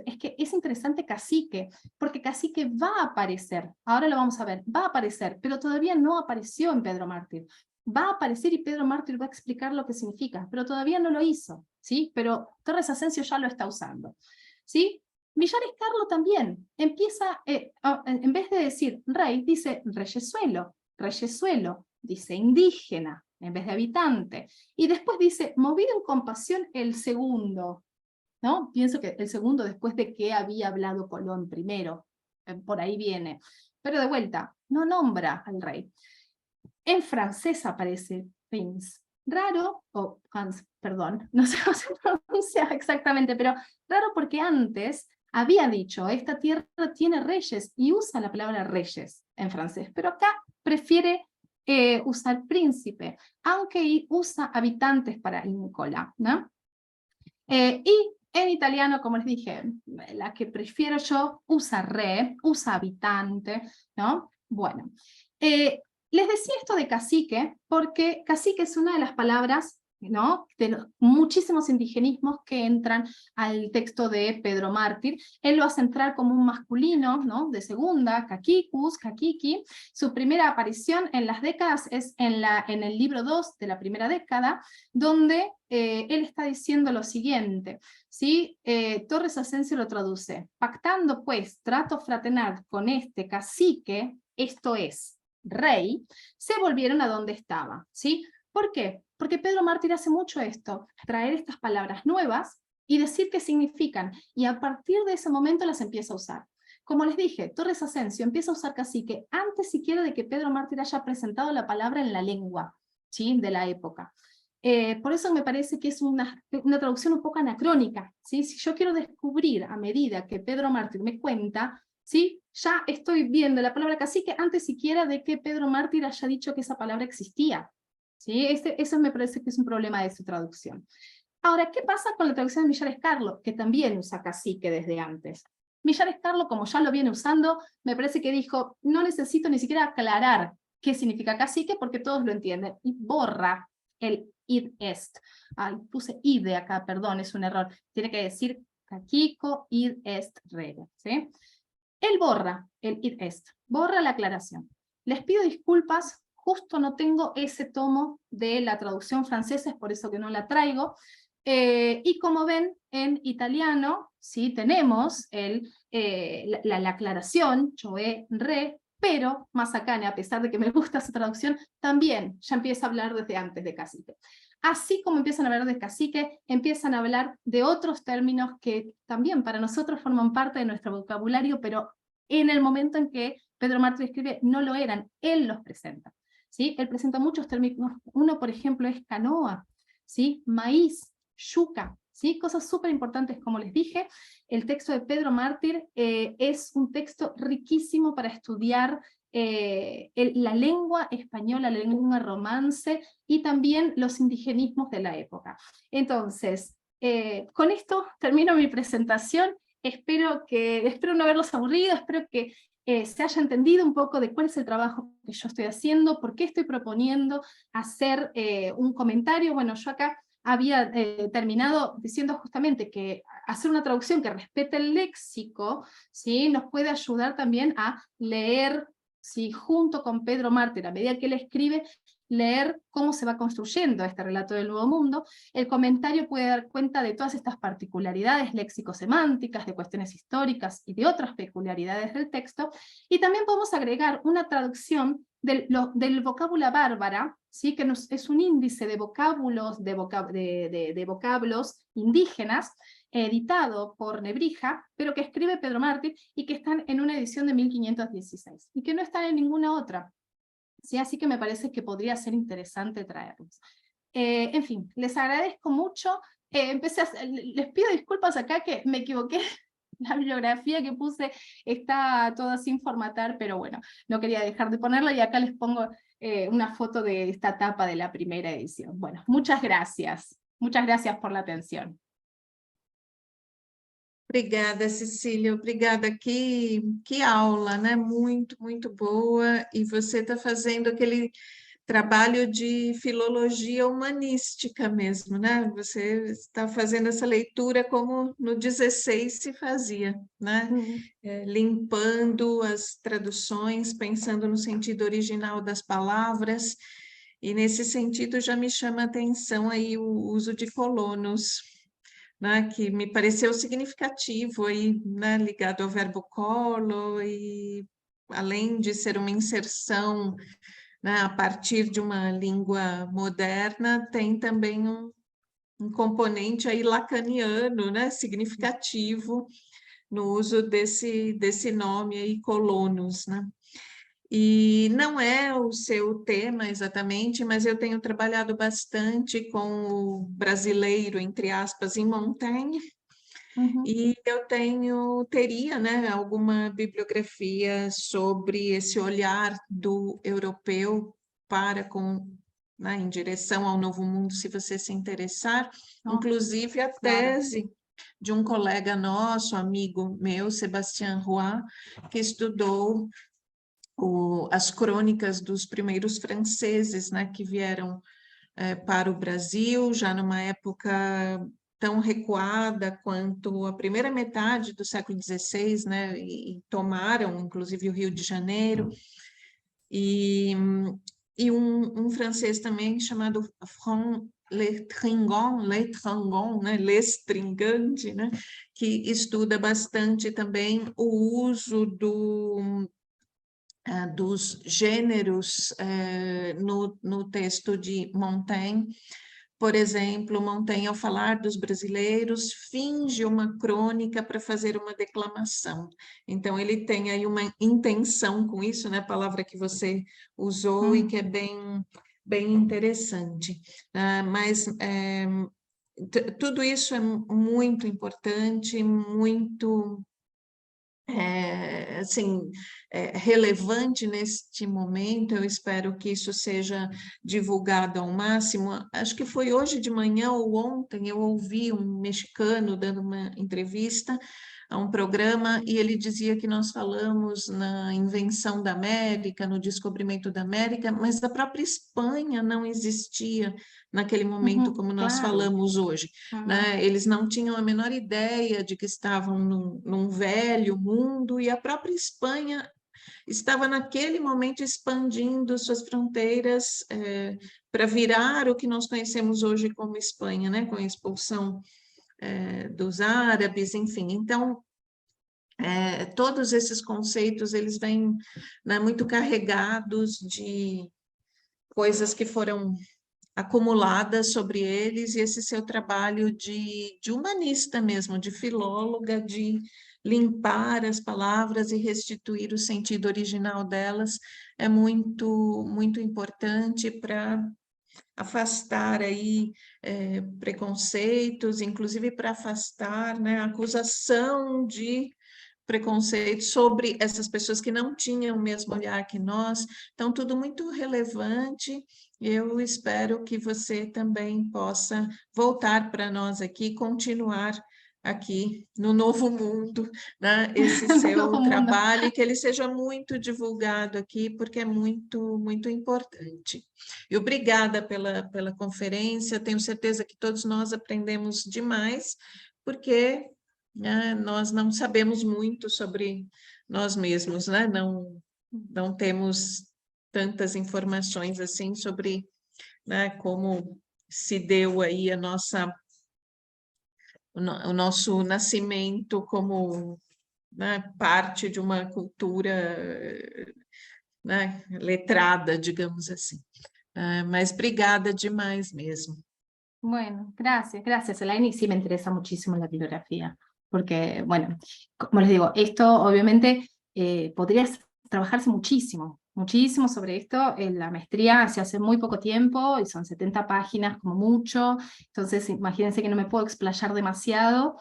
es que es interesante cacique, porque cacique va a aparecer, ahora lo vamos a ver, va a aparecer, pero todavía no apareció en Pedro Mártir. Va a aparecer y Pedro Mártir va a explicar lo que significa, pero todavía no lo hizo, ¿sí? Pero Torres Asensio ya lo está usando, ¿sí? Millares Carlos también empieza, en vez de decir rey, dice reyesuelo, reyesuelo, dice indígena, en vez de habitante, y después dice, movido en compasión el segundo, ¿no? Pienso que el segundo después de que había hablado Colón primero, por ahí viene, pero de vuelta, no nombra al rey. En francés aparece Prince, raro, o perdón, no sé cómo se pronuncia exactamente, pero raro porque antes había dicho, esta tierra tiene reyes, y usa la palabra reyes en francés, pero acá prefiere usar príncipe, aunque usa habitantes para íncola, ¿no? Y en italiano, como les dije, la que prefiero yo usa re, usa habitante, ¿no? Bueno, les decía esto de cacique, porque cacique es una de las palabras, ¿no? De los muchísimos indigenismos que entran al texto de Pedro Mártir. Él lo hace entrar como un masculino, ¿no? De segunda, caquicus, caquiqui. Su primera aparición en las décadas es en el libro 2 de la primera década, donde él está diciendo lo siguiente, ¿sí? Torres Asensio lo traduce: pactando pues trato fraternal con este cacique, esto es, rey, se volvieron a donde estaba, ¿sí? ¿Por qué? Porque Pedro Mártir hace mucho esto, traer estas palabras nuevas y decir qué significan, y a partir de ese momento las empieza a usar. Como les dije, Torres Asensio empieza a usar cacique antes siquiera de que Pedro Mártir haya presentado la palabra en la lengua, ¿sí?, de la época. Por eso me parece que es una traducción un poco anacrónica, ¿sí? Si yo quiero descubrir a medida que Pedro Mártir me cuenta, ¿sí?, ya estoy viendo la palabra cacique antes siquiera de que Pedro Mártir haya dicho que esa palabra existía, ¿sí? Eso me parece que es un problema de su traducción. Ahora, ¿qué pasa con la traducción de Millares Carlo? Que también usa cacique desde antes. Millares Carlo, como ya lo viene usando, me parece que dijo, no necesito ni siquiera aclarar qué significa cacique, porque todos lo entienden, y borra el id est. Ay, puse id acá, perdón, es un error. Tiene que decir caquico id est rege, ¿sí? Él borra el id est, borra la aclaración. Les pido disculpas, justo no tengo ese tomo de la traducción francesa, es por eso que no la traigo. Y como ven, en italiano, sí, tenemos la aclaración, choe, re, pero Mazzacane, a pesar de que me gusta su traducción, también ya empieza a hablar desde antes de cacique. Así como empiezan a hablar de cacique, empiezan a hablar de otros términos que también para nosotros forman parte de nuestro vocabulario, pero en el momento en que Pedro Mártir escribe no lo eran, él los presenta, ¿sí? Él presenta muchos términos, uno por ejemplo es canoa, ¿sí?, maíz, yuca, ¿sí? Cosas súper importantes, como les dije. El texto de Pedro Mártir es un texto riquísimo para estudiar la lengua española, la lengua romance, y también los indigenismos de la época. Entonces, con esto termino mi presentación. Espero no haberlos aburrido, espero que se haya entendido un poco de cuál es el trabajo que yo estoy haciendo, por qué estoy proponiendo hacer un comentario. Bueno, yo acá había terminado diciendo justamente que hacer una traducción que respete el léxico, ¿sí?, nos puede ayudar también a leer, ¿sí?, junto con Pedro Mártir, a medida que él escribe, leer cómo se va construyendo este relato del Nuevo Mundo. El comentario puede dar cuenta de todas estas particularidades léxico-semánticas, de cuestiones históricas y de otras peculiaridades del texto, y también podemos agregar una traducción del vocábula bárbara, ¿sí?, que es un índice de vocábulos, de vocablos indígenas, editado por Nebrija, pero que escribe Pedro Mártir, y que están en una edición de 1516, y que no están en ninguna otra. ¿Sí? Así que me parece que podría ser interesante traerlos. En fin, les agradezco mucho. Les pido disculpas acá que me equivoqué. La bibliografía que puse está toda sin formatar, pero bueno, no quería dejar de ponerla, y acá les pongo una foto de esta tapa de la primera edición. Bueno, muchas gracias. Muchas gracias por la atención. Obrigada, Cecília, obrigada. Que aula, né? Muito, muito boa. E você está fazendo aquele trabalho de filologia humanística mesmo, né? Você está fazendo essa leitura como no 16 se fazia, né? Limpando as traduções, pensando no sentido original das palavras, e nesse sentido já me chama a atenção aí o uso de colonos, né, que me pareceu significativo aí, né, ligado ao verbo colo, e além de ser uma inserção, né, a partir de uma língua moderna, tem também um componente aí lacaniano, né, significativo no uso desse nome aí, colonos, né? E não é o seu tema exatamente, mas eu tenho trabalhado bastante com o brasileiro, entre aspas, em Montaigne, e eu teria, né, alguma bibliografia sobre esse olhar do europeu né, em direção ao Novo Mundo, se você se interessar, inclusive a tese de um colega nosso, amigo meu, Sebastián Roy, que estudou as crônicas dos primeiros franceses, né, que vieram para o Brasil, já numa época tão recuada quanto a primeira metade do século XVI, né, e tomaram, inclusive, o Rio de Janeiro, e um francês também chamado Franck Letringon, né, Lestringante, né, que estuda bastante também o uso dos gêneros no texto de Montaigne. Por exemplo, Montaigne, ao falar dos brasileiros, finge uma crônica para fazer uma declamação. Então, ele tem aí uma intenção com isso, né? A palavra que você usou e que é bem interessante. Mas tudo isso é muito importante, muito assim, relevante neste momento. Eu espero que isso seja divulgado ao máximo. Acho que foi hoje de manhã ou ontem, eu ouvi um mexicano dando uma entrevista a um programa, e ele dizia que nós falamos na invenção da América, no descobrimento da América, mas a própria Espanha não existia naquele momento como nós claro. falamos hoje, né? Eles não tinham a menor ideia de que estavam num velho mundo, e a própria Espanha estava naquele momento expandindo suas fronteiras para virar o que nós conhecemos hoje como Espanha, né? Com a expulsão dos árabes, enfim. Então, todos esses conceitos, eles vêm, né, muito carregados de coisas que foram acumuladas sobre eles, e esse seu trabalho de humanista mesmo, de filóloga, de limpar as palavras e restituir o sentido original delas, é muito importante para afastar aí preconceitos, inclusive para afastar, né, a acusação de preconceito sobre essas pessoas que não tinham o mesmo olhar que nós. Então, tudo muito relevante. Eu espero que você também possa voltar para nós aqui, continuar aqui no Novo Mundo, né, esse seu trabalho, e que ele seja muito divulgado aqui, porque é muito importante. E obrigada pela conferência, tenho certeza que todos nós aprendemos demais, porque nós não sabemos muito sobre nós mesmos, né? Não temos tantas informações assim sobre, né, como se deu aí o nosso nascimento como, né, parte de uma cultura, né, letrada, digamos assim. Mas obrigada demais mesmo. Bueno, gracias, Elaine. Sí, me interesa muchísimo la bibliografía, porque, bueno, como les digo, esto obviamente podría trabajarse muchísimo sobre esto. La maestría se hace muy poco tiempo y son 70 páginas como mucho, entonces imagínense que no me puedo explayar demasiado.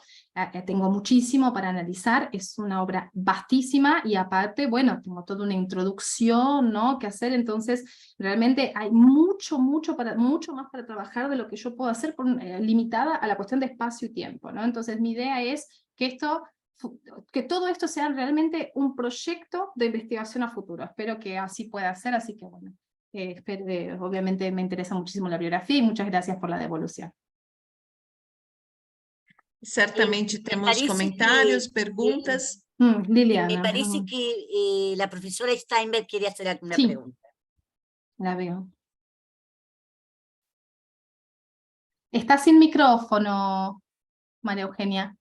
Tengo muchísimo para analizar, es una obra vastísima, y aparte, bueno, tengo toda una introducción, ¿no?, que hacer, entonces realmente hay mucho más para trabajar de lo que yo puedo hacer limitada a la cuestión de espacio y tiempo, ¿no? Entonces mi idea es que todo esto sea realmente un proyecto de investigación a futuro. Espero que así pueda ser, así que bueno, obviamente me interesa muchísimo la bibliografía, y muchas gracias por la devolución. Certamente temos comentários, perguntas. Liliana. Me parece que la profesora Steinberg quiere hacer alguna pregunta. La veo. Está sin micrófono, María Eugenia.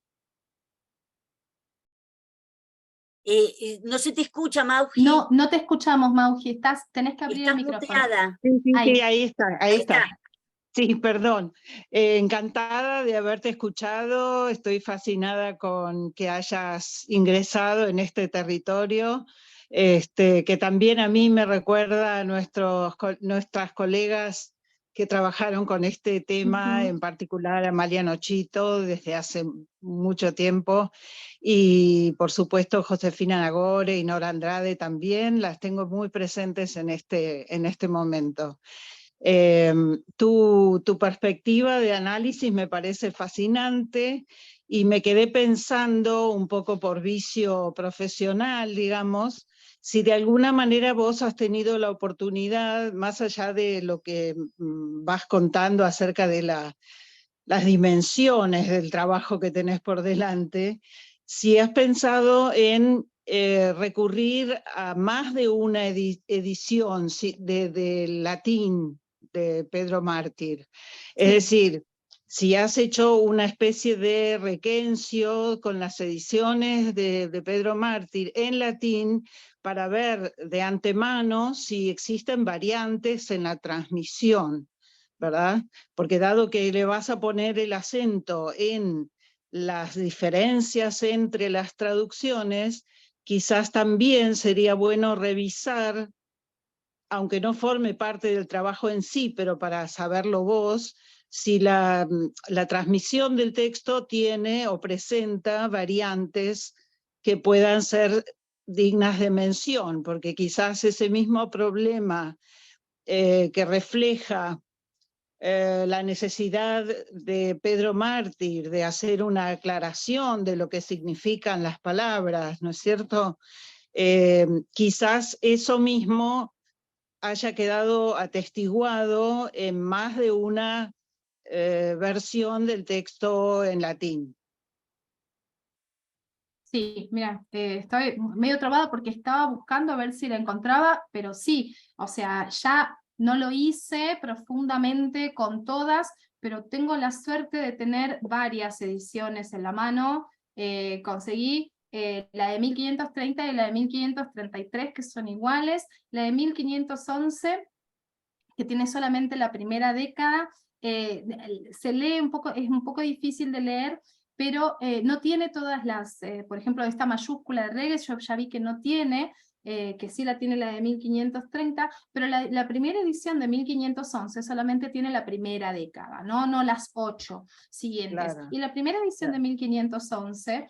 No se te escucha, Mauji. No te escuchamos, Mauji. Tenés que abrir el micrófono. Muteada. Sí, ahí está. Sí, perdón. Encantada de haberte escuchado. Estoy fascinada con que hayas ingresado en este territorio, que también a mí me recuerda a nuestras colegas que trabajaron con este tema, en particular a Amalia Nochito, desde hace mucho tiempo, y por supuesto Josefina Nagore y Nora Andrade también, las tengo muy presentes en este momento. Tu perspectiva de análisis me parece fascinante, y me quedé pensando, un poco por vicio profesional, digamos, si de alguna manera vos has tenido la oportunidad, más allá de lo que vas contando acerca de las dimensiones del trabajo que tenés por delante, si has pensado en recurrir a más de una edición de latín de Pedro Mártir. Es decir, si has hecho una especie de requencio con las ediciones de Pedro Mártir en latín, para ver de antemano si existen variantes en la transmisión, ¿verdad? Porque dado que le vas a poner el acento en las diferencias entre las traducciones, quizás también sería bueno revisar, aunque no forme parte del trabajo en sí, pero para saberlo vos, si la transmisión del texto tiene o presenta variantes que puedan ser dignas de mención, porque quizás ese mismo problema que refleja la necesidad de Pedro Mártir de hacer una aclaración de lo que significan las palabras, ¿no es cierto? Quizás eso mismo haya quedado atestiguado en más de una versión del texto en latín. Sí, mira, estoy medio trabada porque estaba buscando a ver si la encontraba, pero sí, o sea, ya no lo hice profundamente con todas, pero tengo la suerte de tener varias ediciones en la mano. Conseguí la de 1530 y la de 1533, que son iguales, la de 1511, que tiene solamente la primera década, se lee un poco, es un poco difícil de leer, pero no tiene todas las, por ejemplo, esta mayúscula de Reges, yo ya vi que no tiene, que sí la tiene la de 1530, pero la primera edición de 1511 solamente tiene la primera década, no las 8 siguientes. Claro. Y la primera edición de 1511,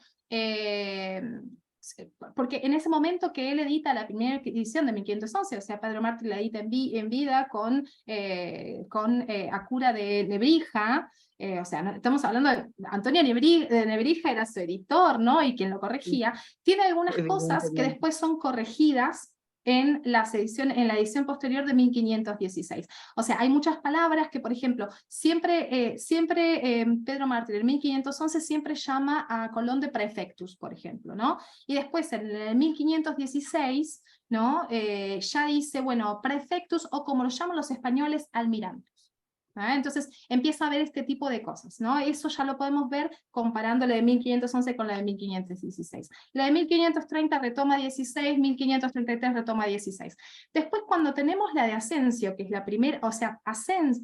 porque en ese momento que él edita la primera edición de 1511, o sea, Pedro Mártir la edita en vida con Acura de Nebrija, o sea, estamos hablando de Antonio de Nebrija, era su editor, ¿no? Y quien lo corregía. Tiene algunas cosas que después son corregidas en la edición posterior de 1516. O sea, hay muchas palabras que, por ejemplo, siempre Pedro Mártir en 1511 siempre llama a Colón de prefectus, por ejemplo, ¿no? Y después en el 1516, ¿no? Ya dice, bueno, prefectus, o como lo llaman los españoles, almirantes. Entonces empieza a ver este tipo de cosas, ¿no? Eso ya lo podemos ver comparando la de 1511 con la de 1516. La de 1530 retoma 16, 1533 retoma 16. Después, cuando tenemos la de Asensio, que es la primera, o sea,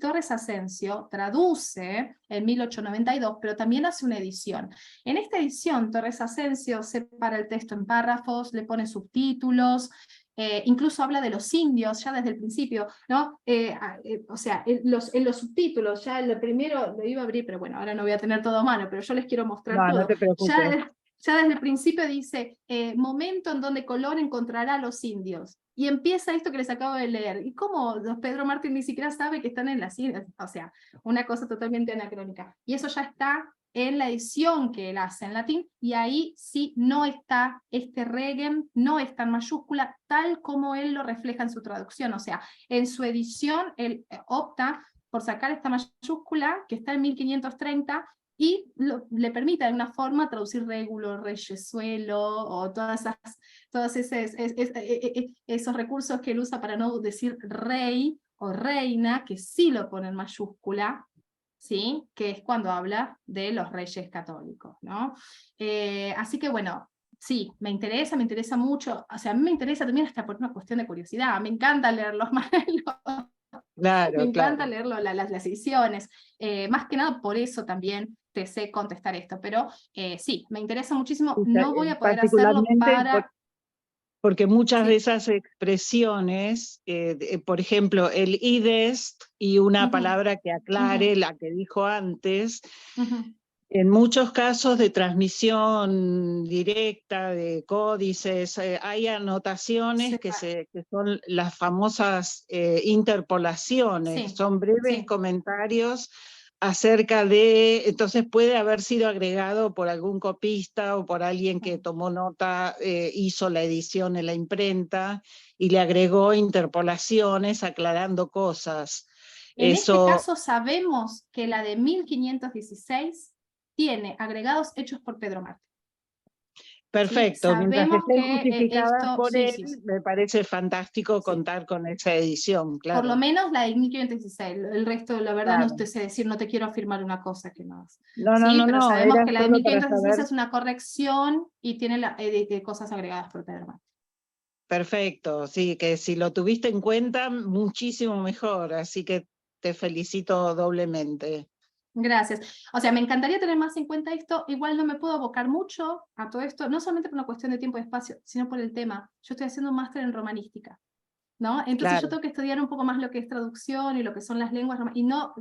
Torres Asensio traduce en 1892, pero también hace una edición. En esta edición, Torres Asensio separa el texto en párrafos, le pone subtítulos, incluso habla de los indios ya desde el principio, ¿no? O sea, en los subtítulos, ya el primero lo iba a abrir, pero bueno, ahora no voy a tener todo a mano, pero yo les quiero mostrar todo. No te preocupes. Ya desde el principio dice, momento en donde Colón encontrará a los indios. Y empieza esto que les acabo de leer. ¿Y cómo Pedro Mártir ni siquiera sabe que están en las Indias? O sea, una cosa totalmente anacrónica. Y eso ya está en la edición que él hace en latín, y ahí sí no está este regem, no está en mayúscula, tal como él lo refleja en su traducción. O sea, en su edición él opta por sacar esta mayúscula, que está en 1530, y le permite de alguna forma traducir régulo, reyesuelo, o todos esos recursos que él usa para no decir rey o reina, que sí lo pone en mayúscula, ¿sí? Que es cuando habla de los reyes católicos, ¿no? Así que bueno, sí, me interesa mucho, o sea, a mí me interesa también hasta por una cuestión de curiosidad, me encanta leer los manuales. Claro, me encanta claro. leerlo, las ediciones, más que nada por eso también te sé contestar esto, pero sí, me interesa muchísimo, no voy a poder hacerlo para... Porque muchas de Sí. esas expresiones, por ejemplo, el idest y una palabra que aclare la que dijo antes, en muchos casos de transmisión directa, de códices, hay anotaciones que son las famosas interpolaciones, Sí, son breves sí. comentarios acerca de, entonces puede haber sido agregado por algún copista o por alguien que tomó nota, hizo la edición en la imprenta y le agregó interpolaciones aclarando cosas. En este caso sabemos que la de 1516 tiene agregados hechos por Pedro Mártir. Perfecto, ¿Sí? mientras Sabemos estén que justificadas esto, por él, sí. me parece fantástico contar con esa edición, claro. Por lo menos la de 1516, el resto, la verdad, Claro. no te sé decir, no te quiero afirmar una cosa que no es. No, Pero sabemos era que la de solo para 1516 saber. es una corrección y tiene cosas agregadas por Pedro Mártir. Perfecto, sí, que si lo tuviste en cuenta, muchísimo mejor, así que te felicito doblemente. Gracias. O sea, me encantaría tener más en cuenta esto. Igual no me puedo abocar mucho a todo esto, no solamente por una cuestión de tiempo y espacio, sino por el tema. Yo estoy haciendo un máster en romanística, ¿no? Entonces yo Claro, tengo que estudiar un poco más lo que es traducción y lo que son las lenguas y no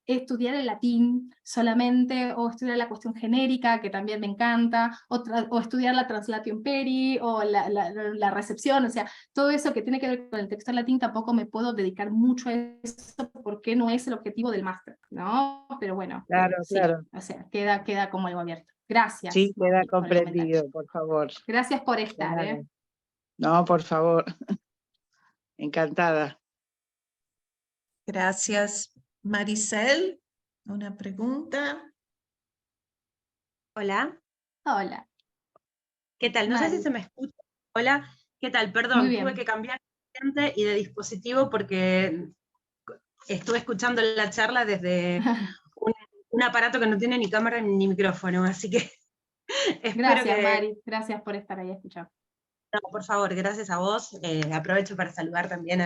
estudiar el latín solamente, o estudiar la cuestión genérica, que también me encanta, o estudiar la translatio imperi, o la recepción, o sea, todo eso que tiene que ver con el texto en latín tampoco me puedo dedicar mucho a eso, porque no es el objetivo del máster, ¿no? Pero bueno, claro, sí, claro. o sea, queda como algo abierto. Gracias, Sí, queda Mauri, por el comentario. comprendido, por favor. Gracias por estar, Claro. No, por favor. Encantada. Gracias. Maricel, una pregunta. Hola, Hola, ¿qué tal? No sé si Mari. se me escucha. Hola, ¿qué tal? Muy Perdón, bien. tuve que cambiar de ambiente y de dispositivo porque estuve escuchando la charla desde un aparato que no tiene ni cámara ni micrófono, así que espero Gracias, que... Mari. Gracias por estar ahí a escuchar. No, por favor, gracias a vos. Aprovecho para saludar también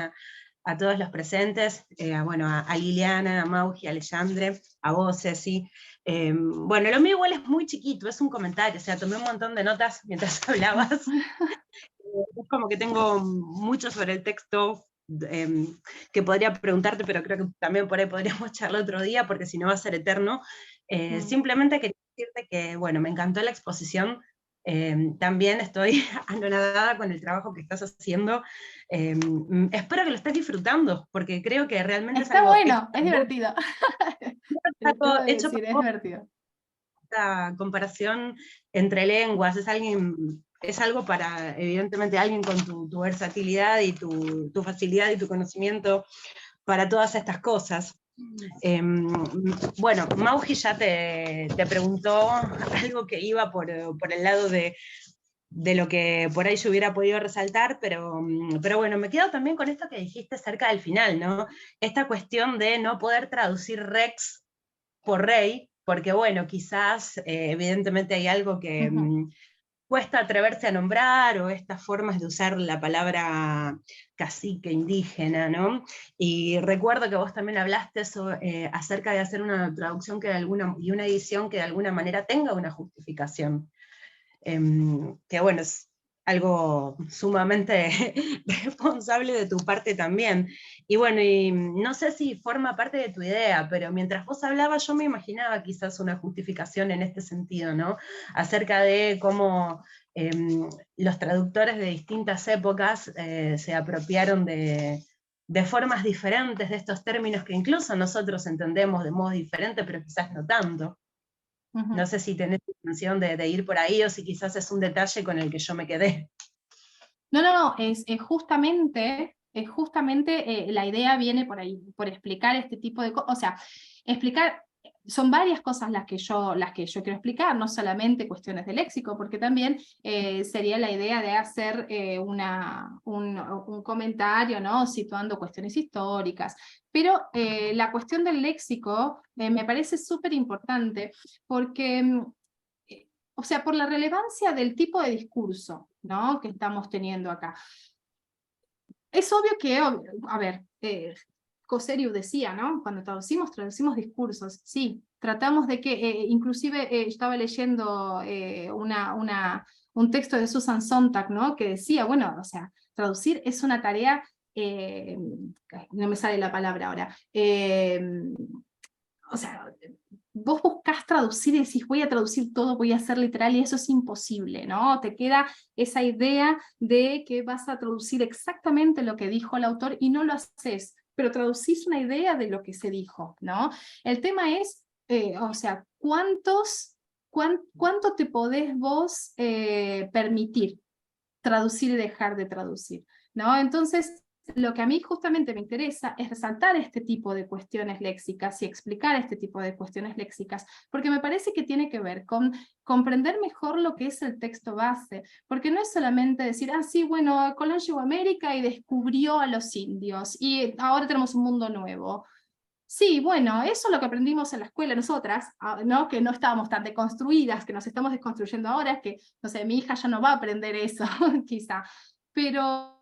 a todos los presentes, bueno, a Liliana, a Mauji, a Alejandre, a vos, Ceci. Bueno, lo mío igual es muy chiquito, es un comentario, o sea, tomé un montón de notas mientras hablabas. Es como que tengo mucho sobre el texto que podría preguntarte, pero creo que también por ahí podríamos charlar otro día, porque si no va a ser eterno. Simplemente quería decirte que, bueno, me encantó la exposición. También estoy anonadada con el trabajo que estás haciendo. Espero que lo estés disfrutando, porque creo que realmente Está bueno, es divertido. Te debo hecho decir, es por divertido. esta comparación entre lenguas, es algo para, evidentemente, alguien con tu versatilidad y tu facilidad y tu conocimiento para todas estas cosas. Bueno, Mauji ya te preguntó algo que iba por el lado de lo que por ahí yo hubiera podido resaltar, pero bueno, me quedo también con esto que dijiste cerca del final, ¿no? Esta cuestión de no poder traducir rex por rey, porque bueno, quizás evidentemente hay algo que cuesta atreverse a nombrar, o estas formas de usar la palabra cacique indígena, ¿no? Y recuerdo que vos también hablaste acerca de hacer una traducción y una edición que de alguna manera tenga una justificación. Que bueno, es algo sumamente responsable de tu parte también. Y bueno, y no sé si forma parte de tu idea, pero mientras vos hablabas yo me imaginaba quizás una justificación en este sentido, ¿no? Acerca de cómo los traductores de distintas épocas se apropiaron de formas diferentes de estos términos que incluso nosotros entendemos de modo diferente, pero quizás no tanto. No sé si tenés intención de ir por ahí, o si quizás es un detalle con el que yo me quedé. No, es justamente, la idea viene por ahí, por explicar este tipo de cosas, o sea, explicar, son varias cosas las que yo quiero explicar, no solamente cuestiones de léxico, porque también sería la idea de hacer un comentario, ¿no? Situando cuestiones históricas, pero la cuestión del léxico me parece súper importante, porque o sea, por la relevancia del tipo de discurso, ¿no? Que estamos teniendo acá. Es obvio que, a ver, Cosseriu decía, ¿no? Cuando traducimos discursos, sí, tratamos de que, inclusive estaba leyendo un texto de Susan Sontag, ¿no? Que decía, bueno, o sea, traducir es una tarea, no me sale la palabra ahora, o sea, vos buscás traducir y decís, voy a traducir todo, voy a hacer literal, y eso es imposible, ¿no? Te queda esa idea de que vas a traducir exactamente lo que dijo el autor y no lo haces, pero traducís una idea de lo que se dijo, ¿no? El tema es, o sea, ¿cuánto te podés vos permitir traducir y dejar de traducir, ¿no? Entonces, lo que a mí justamente me interesa es resaltar este tipo de cuestiones léxicas y explicar este tipo de cuestiones léxicas, porque me parece que tiene que ver con comprender mejor lo que es el texto base, porque no es solamente decir, ah, sí, bueno, Colón llegó a América y descubrió a los indios, y ahora tenemos un mundo nuevo. Sí, bueno, eso es lo que aprendimos en la escuela nosotras, ¿no? Que no estábamos tan deconstruidas, que nos estamos desconstruyendo ahora, que, no sé, mi hija ya no va a aprender eso, quizá. pero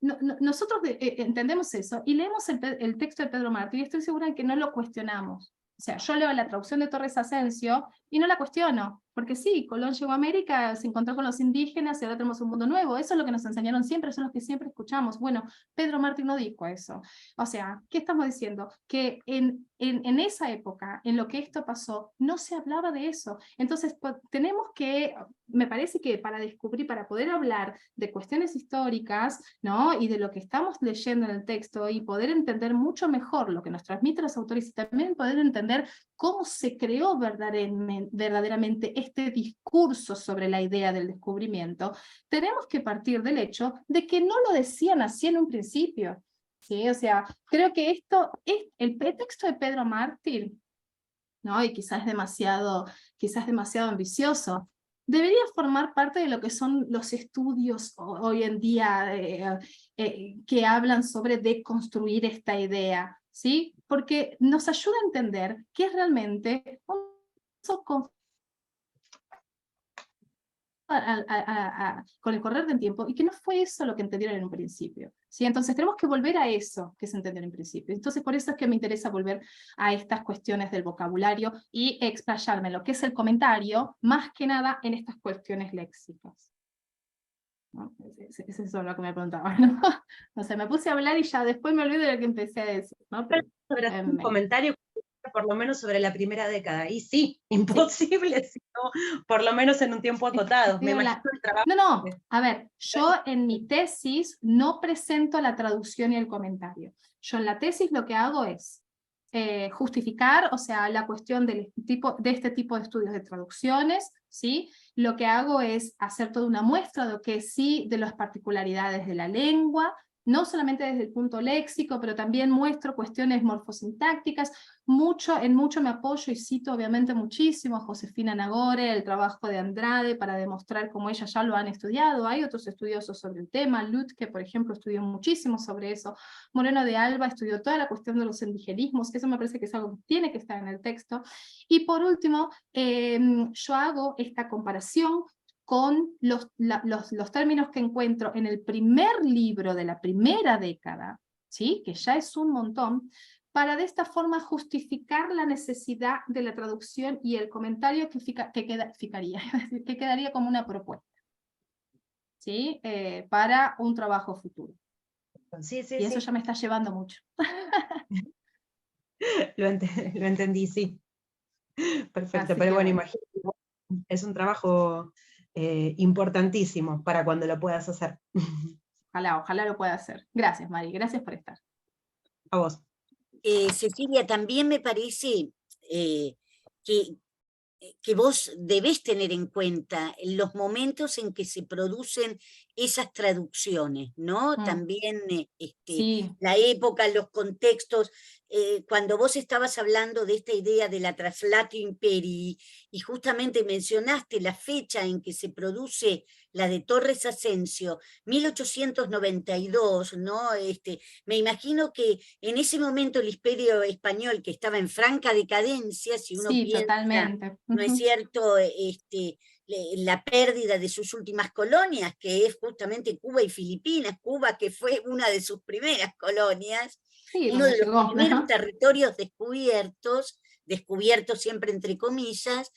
nosotros entendemos eso y leemos el texto de Pedro Martí y estoy segura de que no lo cuestionamos. O sea, yo leo la traducción de Torres Asensio y no la cuestiono, porque sí, Colón llegó a América, se encontró con los indígenas y ahora tenemos un mundo nuevo. Eso es lo que nos enseñaron siempre, eso es lo que siempre escuchamos. Bueno, Pedro Martí no dijo eso. O sea, ¿qué estamos diciendo? Que en esa época, en lo que esto pasó, no se hablaba de eso. Entonces, tenemos que, me parece que para descubrir, para poder hablar de cuestiones históricas, ¿no? Y de lo que estamos leyendo en el texto y poder entender mucho mejor lo que nos transmiten los autores y también poder entender cómo se creó verdaderamente este discurso sobre la idea del descubrimiento, tenemos que partir del hecho de que no lo decían así en un principio. ¿Sí? O sea, creo que esto es el pretexto de Pedro Martí, ¿no? Y quizás demasiado ambicioso, debería formar parte de lo que son los estudios hoy en día que hablan sobre deconstruir esta idea, ¿sí? Porque nos ayuda a entender que es realmente un con el correr del tiempo y que no fue eso lo que entendieron en un principio. ¿Sí? Entonces tenemos que volver a eso que se entendió en un principio. Entonces por eso es que me interesa volver a estas cuestiones del vocabulario y explayarme en lo que es el comentario, más que nada en estas cuestiones léxicas. ¿No? Eso es lo que me preguntaba, ¿no? O sea, me puse a hablar y ya después me olvidé de lo que empecé a decir, ¿no? Pero, un comentario por lo menos sobre la primera década, y sí, imposible, sí. Sino por lo menos en un tiempo acotado. Me imagino el trabajo. No, a ver, yo en mi tesis no presento la traducción y el comentario. Yo en la tesis lo que hago es justificar, o sea, la cuestión de este tipo de estudios de traducciones, ¿sí? Lo que hago es hacer toda una muestra de lo que sí, de las particularidades de la lengua, no solamente desde el punto léxico, pero también muestro cuestiones morfosintácticas, en mucho me apoyo y cito obviamente muchísimo a Josefina Nagore, el trabajo de Andrade, para demostrar cómo ellas ya lo han estudiado. Hay otros estudiosos sobre el tema, Lutke, por ejemplo, estudió muchísimo sobre eso, Moreno de Alba estudió toda la cuestión de los indigenismos, eso me parece que es algo que tiene que estar en el texto. Y por último, yo hago esta comparación con los términos que encuentro en el primer libro de la primera década, ¿sí? Que ya es un montón, para de esta forma justificar la necesidad de la traducción y el comentario que quedaría como una propuesta, ¿sí? Para un trabajo futuro. Sí, y eso ya me está llevando mucho. Lo entendí, sí. Perfecto, Así pero bueno, bueno, imagino que es un trabajo importantísimo para cuando lo puedas hacer. ojalá lo pueda hacer. Gracias, Mari, gracias por estar. A vos. Cecilia, también me parece que vos debés tener en cuenta los momentos en que se producen esas traducciones, ¿no? También Sí. la época, los contextos. Cuando vos estabas hablando de esta idea de la Traslatio Imperii y justamente mencionaste la fecha en que se produce la de Torres Asensio, 1892, ¿no? Me imagino que en ese momento el imperio español, que estaba en franca decadencia, si uno piensa, totalmente. ¿no es cierto?, la pérdida de sus últimas colonias, que es justamente Cuba y Filipinas, Cuba que fue una de sus primeras colonias, Sí, uno de los llegó, primeros territorios descubiertos siempre entre comillas.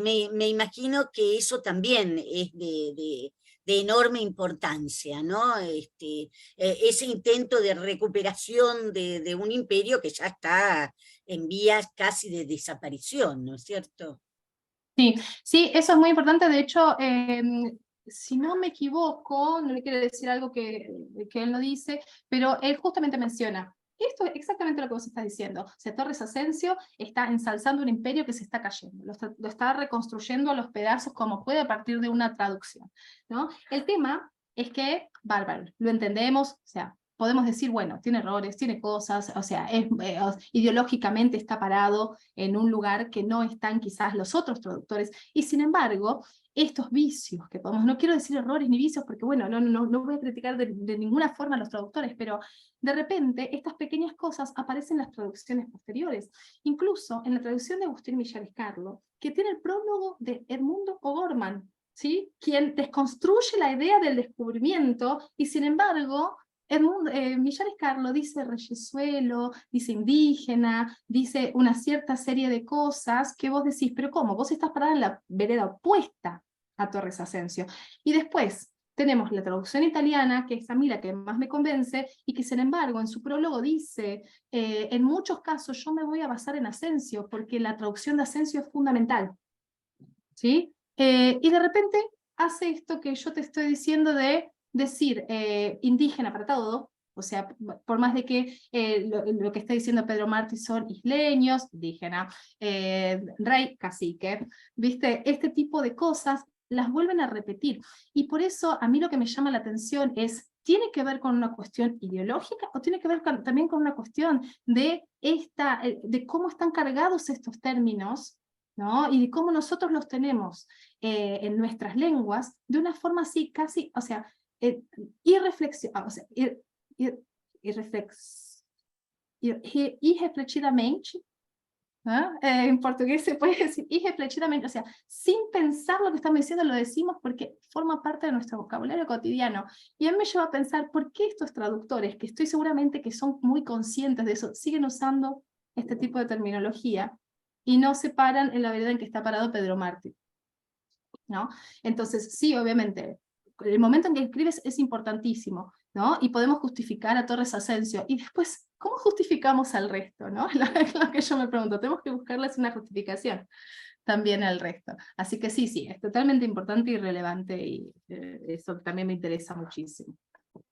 Me imagino que eso también es de enorme importancia, ¿no? Ese intento de recuperación de un imperio que ya está en vías casi de desaparición, ¿no es cierto? Sí, eso es muy importante. De hecho, si no me equivoco, no le quiero decir algo que él no dice, pero él justamente menciona, esto es exactamente lo que vos estás diciendo. O sea, Torres Asensio está ensalzando un imperio que se está cayendo, lo está reconstruyendo a los pedazos como puede a partir de una traducción, ¿no? El tema es que, bárbaro, lo entendemos, o sea, podemos decir, bueno, tiene errores, tiene cosas, o sea, ideológicamente está parado en un lugar que no están quizás los otros traductores, y sin embargo, estos vicios que podemos, no quiero decir errores ni vicios, porque bueno, no voy a criticar de ninguna forma a los traductores, pero de repente estas pequeñas cosas aparecen en las traducciones posteriores, incluso en la traducción de Agustín Millares Carlo, que tiene el prólogo de Edmundo O'Gorman, ¿sí? Quien desconstruye la idea del descubrimiento, y sin embargo, Millares Carlo dice reyesuelo, dice indígena, dice una cierta serie de cosas que vos decís, pero ¿cómo? Vos estás parada en la vereda opuesta a Torres Asensio. Y después tenemos la traducción italiana, que es a mí la que más me convence, y que sin embargo en su prólogo dice, en muchos casos yo me voy a basar en Asensio, porque la traducción de Asensio es fundamental, ¿sí? Y de repente hace esto que yo te estoy diciendo de decir indígena para todo, o sea, por más de que lo que está diciendo Pedro Martí son isleños, indígena, rey, cacique, ¿viste? Este tipo de cosas las vuelven a repetir. Y por eso a mí lo que me llama la atención es, ¿tiene que ver con una cuestión ideológica o tiene que ver también con una cuestión de cómo están cargados estos términos, ¿no? Y de cómo nosotros los tenemos en nuestras lenguas de una forma así casi, o sea, irreflexivamente, ¿no? En portugués se puede decir irreflexivamente, o sea, sin pensar lo que estamos diciendo lo decimos porque forma parte de nuestro vocabulario cotidiano. Y a mí me lleva a pensar, ¿por qué estos traductores, que estoy seguramente que son muy conscientes de eso, siguen usando este tipo de terminología y no se paran en la vereda en que está parado Pedro Martí, ¿no? Entonces, sí, obviamente, el momento en que escribes es importantísimo, ¿no? Y podemos justificar a Torres Asensio. Y después, ¿cómo justificamos al resto, no? Es lo que yo me pregunto. Tenemos que buscarles una justificación también al resto. Así que sí, es totalmente importante y relevante, y eso también me interesa muchísimo.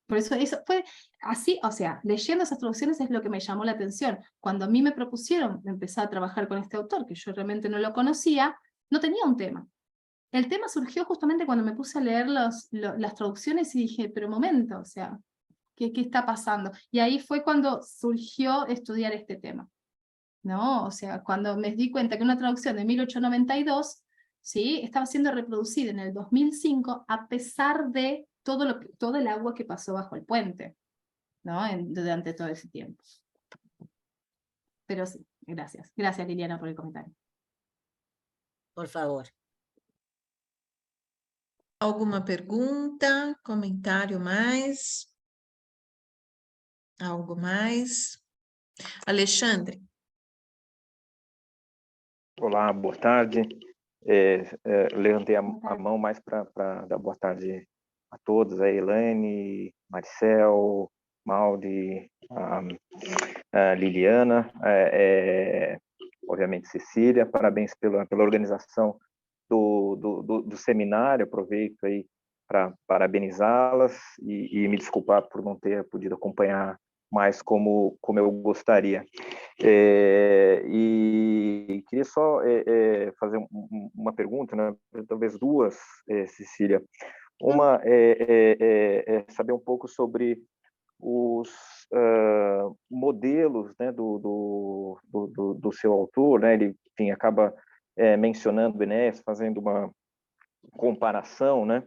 Por eso fue así, o sea, leyendo esas traducciones es lo que me llamó la atención. Cuando a mí me propusieron empezar a trabajar con este autor, que yo realmente no lo conocía, no tenía un tema. El tema surgió justamente cuando me puse a leer las traducciones y dije, pero momento, o sea, ¿qué está pasando? Y ahí fue cuando surgió estudiar este tema, ¿no? O sea, cuando me di cuenta que una traducción de 1892, ¿sí? Estaba siendo reproducida en el 2005 a pesar de todo el agua que pasó bajo el puente, ¿no? Durante todo ese tiempo. Pero sí, gracias. Gracias, Liliana, por el comentario. Por favor. Alguma pergunta, comentário mais? Algo mais? Alexandre. Olá, boa tarde. Levantei a mão mais para dar boa tarde a todos, a Elaine, Marcel, Maldi, a Liliana, obviamente Cecília, parabéns pela organização do seminário, aproveito aí para parabenizá-las e me desculpar por não ter podido acompanhar mais como eu gostaria. E queria só fazer uma pergunta, né? Talvez duas, Cecília. Uma é saber um pouco sobre os modelos, né, do seu autor, né? Ele, enfim, acaba mencionando o Enéas, fazendo uma comparação, né,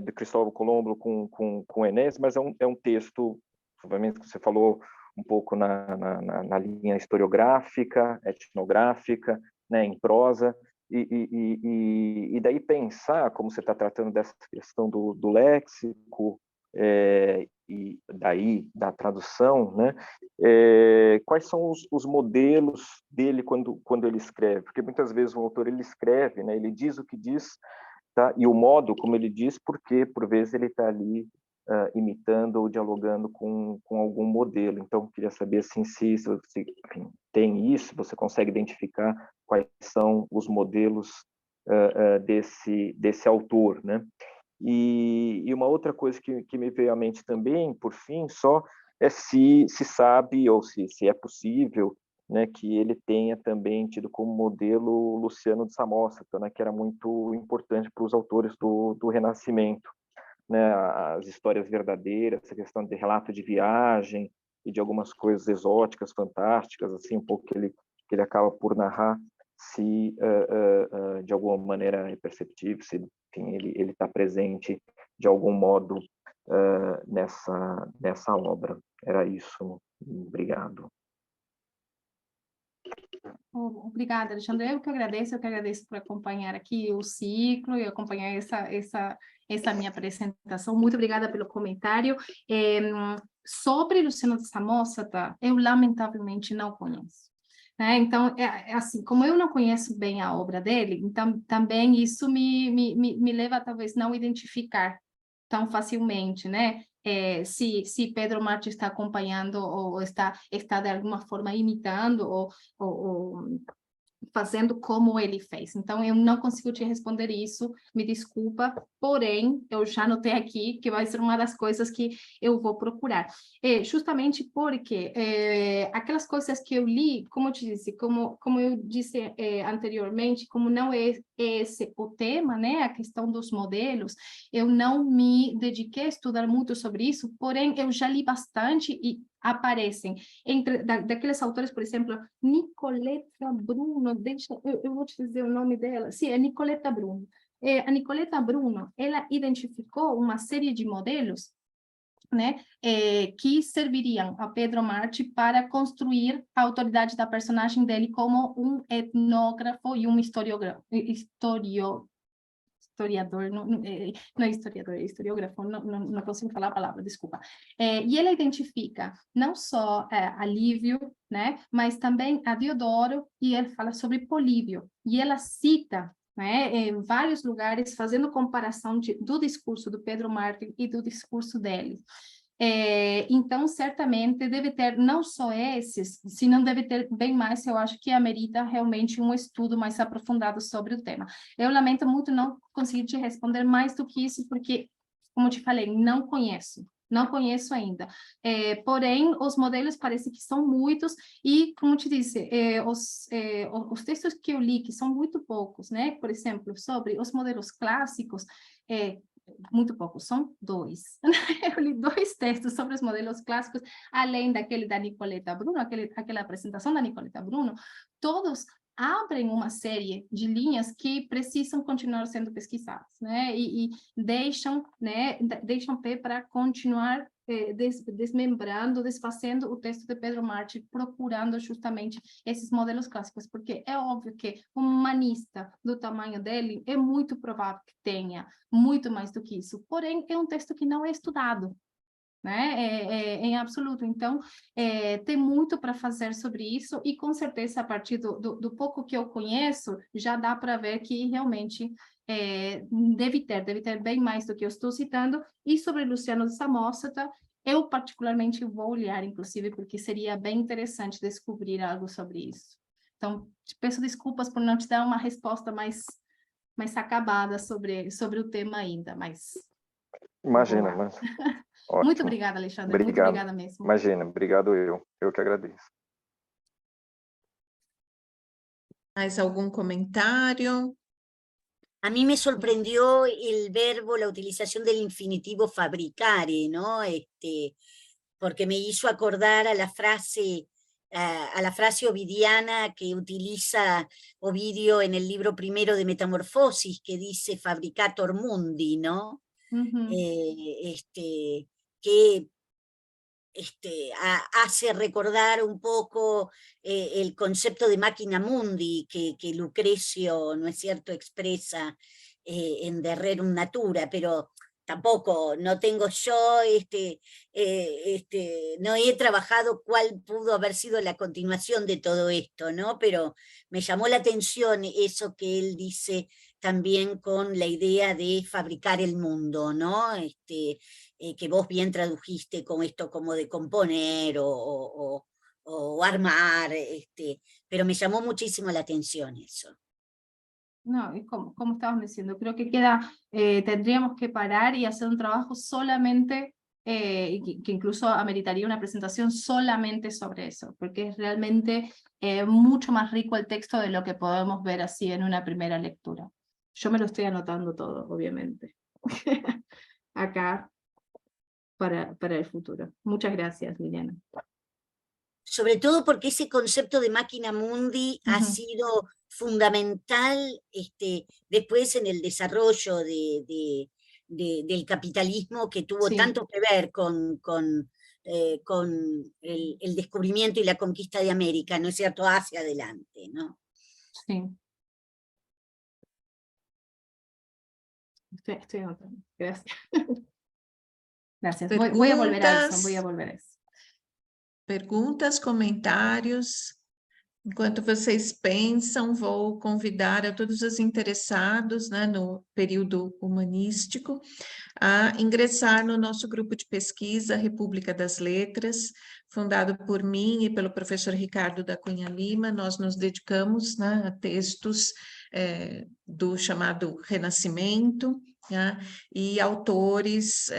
de Cristóvão Colombo com Enéas, mas é um texto, obviamente, que você falou um pouco na linha historiográfica, etnográfica, né, em prosa, e daí pensar, como você está tratando dessa questão do léxico, e daí da tradução, né, quais são os modelos dele quando ele escreve? Porque muitas vezes o autor ele escreve, né, ele diz o que diz, tá? E o modo como ele diz, porque por vezes ele está ali imitando ou dialogando com algum modelo. Então, queria saber assim, se você tem isso, você consegue identificar quais são os modelos desse autor, né? E uma outra coisa que me veio à mente também, por fim, só é se sabe ou se é possível, né, que ele tenha também tido como modelo Luciano de Samosata, né, que era muito importante para os autores do Renascimento, né, as histórias verdadeiras, essa questão de relato de viagem e de algumas coisas exóticas, fantásticas, assim, um pouco que ele acaba por narrar, se de alguma maneira é perceptível, se enfim, ele está presente de algum modo nessa obra. Era isso. Obrigado. Obrigada, Alexandre. Eu que agradeço por acompanhar aqui o ciclo e acompanhar essa minha apresentação. Muito obrigada pelo comentário. Sobre Luciano de Samosata, eu lamentavelmente não conheço. Né? Então, assim, como eu não conheço bem a obra dele, então também isso me leva a talvez não identificar tão facilmente, né? Se Pedro Martins está acompanhando ou está de alguma forma imitando ou fazendo como ele fez. Então, eu não consigo te responder isso, me desculpa, porém, eu já anotei aqui que vai ser uma das coisas que eu vou procurar. Justamente porque aquelas coisas que eu li, como eu te disse, como eu disse anteriormente, como não é esse o tema, né, a questão dos modelos, eu não me dediquei a estudar muito sobre isso, porém, eu já li bastante e aparecem daqueles autores, por exemplo, Nicoletta Bruno, eu vou te dizer o nome dela, sim, é Nicoletta Bruno. A Nicoletta Bruno, ela identificou uma série de modelos, né, que serviriam a Pedro Martí para construir a autoridade da personagem dele como um etnógrafo e um historiador, não é historiador, é historiógrafo, não consigo falar a palavra, desculpa. E ele identifica não só a Lívio, né, mas também a Diodoro, e ele fala sobre Políbio, e ela cita, né, em vários lugares, fazendo comparação do discurso do Pedro Martí e do discurso dele. Então, certamente, deve ter não só esses, se não deve ter bem mais, eu acho que amerita realmente um estudo mais aprofundado sobre o tema. Eu lamento muito não conseguir te responder mais do que isso, porque, como eu te falei, não conheço ainda. Porém, os modelos parece que são muitos, e, como te disse, os textos que eu li, que são muito poucos, né? Por exemplo, sobre os modelos clássicos, muito poucos, são 2. Eu li 2 textos sobre os modelos clássicos, além daquele da Nicoletta Bruno, aquela apresentação da Nicoletta Bruno, todos abrem uma série de linhas que precisam continuar sendo pesquisadas, né? E deixam pé para continuar desmembrando, desfazendo o texto de Pedro Martí, procurando justamente esses modelos clássicos, porque é óbvio que um humanista do tamanho dele é muito provável que tenha muito mais do que isso, porém é um texto que não é estudado, né, em absoluto. Então, tem muito para fazer sobre isso, e com certeza, a partir do pouco que eu conheço, já dá para ver que realmente deve ter bem mais do que eu estou citando. E sobre Luciano de Samosata, eu particularmente vou olhar, inclusive, porque seria bem interessante descobrir algo sobre isso. Então, te peço desculpas por não te dar uma resposta mais acabada sobre o tema ainda, mas... Imagina, mas... Ótimo. Muito obrigada, Alexandre. Obrigado. Muito obrigada mesmo. Imagina, obrigado eu que agradeço. Mais algum comentário? A mí me sorprendió el verbo, la utilización del infinitivo fabricare, ¿no? Porque me hizo acordar a la frase ovidiana que utiliza Ovidio en el libro primero de Metamorfosis, que dice fabricator mundi, ¿no? Que hace recordar un poco el concepto de máquina mundi que Lucrecio, ¿no es cierto?, expresa en De Rerum Natura, pero tampoco, no tengo yo, no he trabajado cuál pudo haber sido la continuación de todo esto, ¿no? Pero me llamó la atención eso que él dice también con la idea de fabricar el mundo, ¿no? Que vos bien tradujiste con esto como de componer o armar, pero me llamó muchísimo la atención eso. No, y como estábamos diciendo, creo que tendríamos que parar y hacer un trabajo solamente, que incluso ameritaría una presentación solamente sobre eso, porque es realmente mucho más rico el texto de lo que podemos ver así en una primera lectura. Yo me lo estoy anotando todo, obviamente, acá para el futuro. Muchas gracias, Liliana. Sobre todo porque ese concepto de máquina mundi ha sido fundamental después en el desarrollo de del capitalismo que tuvo Sí. tanto que ver con el descubrimiento y la conquista de América, ¿no es cierto?, hacia adelante, ¿no? Sí. Estoy anotando. Gracias. Gracias. Voy a volver a eso, voy a volver a eso. Perguntas, comentários. Enquanto vocês pensam, vou convidar a todos os interessados, né, no período humanístico a ingressar no nosso grupo de pesquisa República das Letras, fundado por mim e pelo professor Ricardo da Cunha Lima. Nós nos dedicamos, né, a textos do chamado Renascimento, né, e autores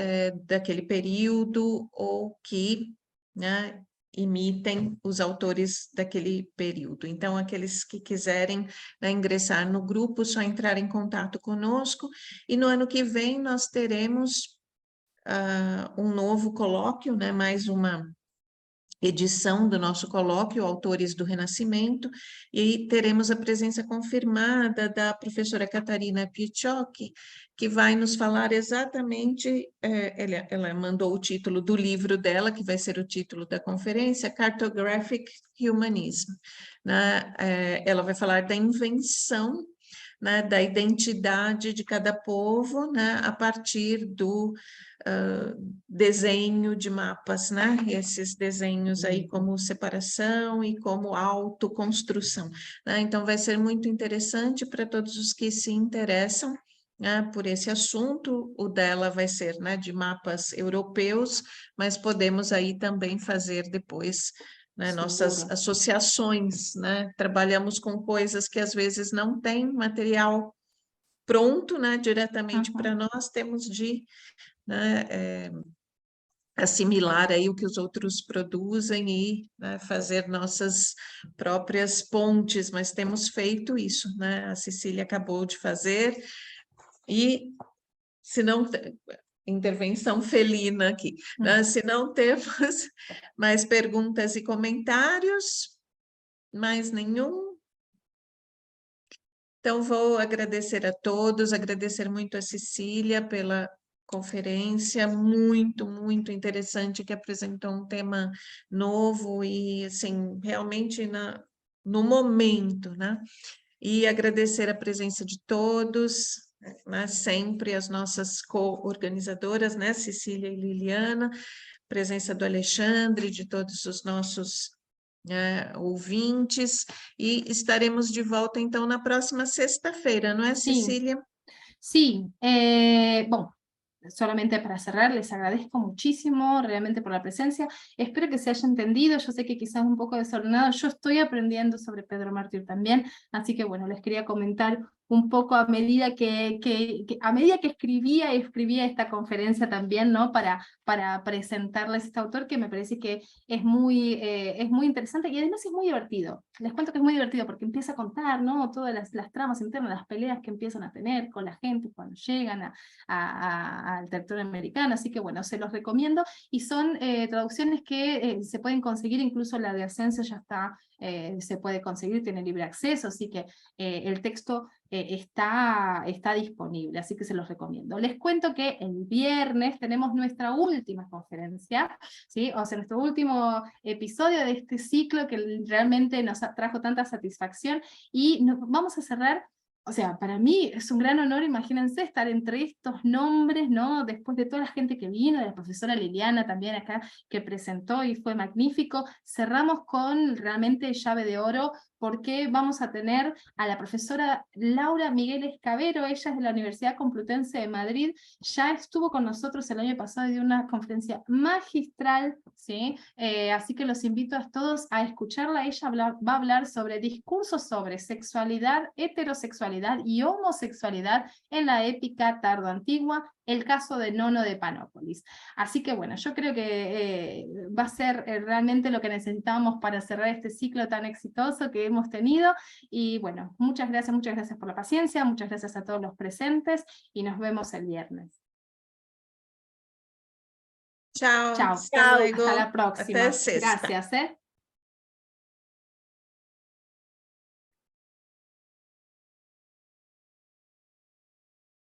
daquele período ou que, né, imitem os autores daquele período. Então, aqueles que quiserem, né, ingressar no grupo, só entrar em contato conosco, e no ano que vem nós teremos um novo colóquio, né, mais uma edição do nosso colóquio, Autores do Renascimento, e teremos a presença confirmada da professora Catarina Picciochi, que vai nos falar exatamente, ela mandou o título do livro dela, que vai ser o título da conferência, Cartographic Humanism, né? Ela vai falar da invenção, né, da identidade de cada povo, né, a partir do desenho de mapas, né? Esses desenhos aí como separação e como autoconstrução, né? Então vai ser muito interessante para todos os que se interessam, né, por esse assunto. O dela vai ser, né, de mapas europeus, mas podemos aí também fazer depois, né, nossas associações, né? Trabalhamos com coisas que às vezes não tem material pronto, né, diretamente para nós, temos de, né, assimilar aí o que os outros produzem e, né, fazer nossas próprias pontes, mas temos feito isso, né? A Cecília acabou de fazer, e se não... intervenção felina aqui, né? Se não temos mais perguntas e comentários, mais nenhum, então vou agradecer a todos, agradecer muito a Cecília pela conferência, muito, muito interessante, que apresentou um tema novo e, assim, realmente no momento, né? E agradecer a presença de todos, né? Sempre as nossas co-organizadoras, né? Cecília e Liliana, presença do Alexandre, de todos os nossos ouvintes, e estaremos de volta, então, na próxima sexta-feira, não é, Cecília? Sí, bueno, solamente para cerrar, les agradezco muchísimo realmente por la presencia. Espero que se haya entendido. Yo sé que quizás un poco desordenado. Yo estoy aprendiendo sobre Pedro Mártir también, así que bueno, les quería comentar un poco a medida que escribía esta conferencia también, ¿no? Para presentarles a este autor, que me parece que es muy interesante y además es muy divertido. Les cuento que es muy divertido porque empieza a contar, ¿no? Todas las tramas internas, las peleas que empiezan a tener con la gente cuando llegan al territorio americano, así que bueno, se los recomiendo, y son traducciones que se pueden conseguir, incluso la de Asensio ya está, se puede conseguir, tiene libre acceso, así que el texto está disponible, así que se los recomiendo. Les cuento que el viernes tenemos nuestra última conferencia, ¿sí? O sea, nuestro último episodio de este ciclo que realmente nos trajo tanta satisfacción, y vamos a cerrar. O sea, para mí es un gran honor, imagínense, estar entre estos nombres, ¿no? Después de toda la gente que vino, de la profesora Liliana también acá, que presentó y fue magnífico. Cerramos con realmente llave de oro, porque vamos a tener a la profesora Laura Miguel Escabero. Ella es de la Universidad Complutense de Madrid, ya estuvo con nosotros el año pasado y dio una conferencia magistral, ¿sí? Así que los invito a todos a escucharla. Ella va a hablar sobre discursos sobre sexualidad, heterosexualidad y homosexualidad en la épica tardoantigua, el caso de Nono de Panópolis. Así que bueno, yo creo que va a ser realmente lo que necesitábamos para cerrar este ciclo tan exitoso que hemos tenido, y bueno, muchas gracias por la paciencia, muchas gracias a todos los presentes, y nos vemos el viernes. Chao. Chao. Hasta luego. Hasta la próxima. Hasta sexta. Gracias.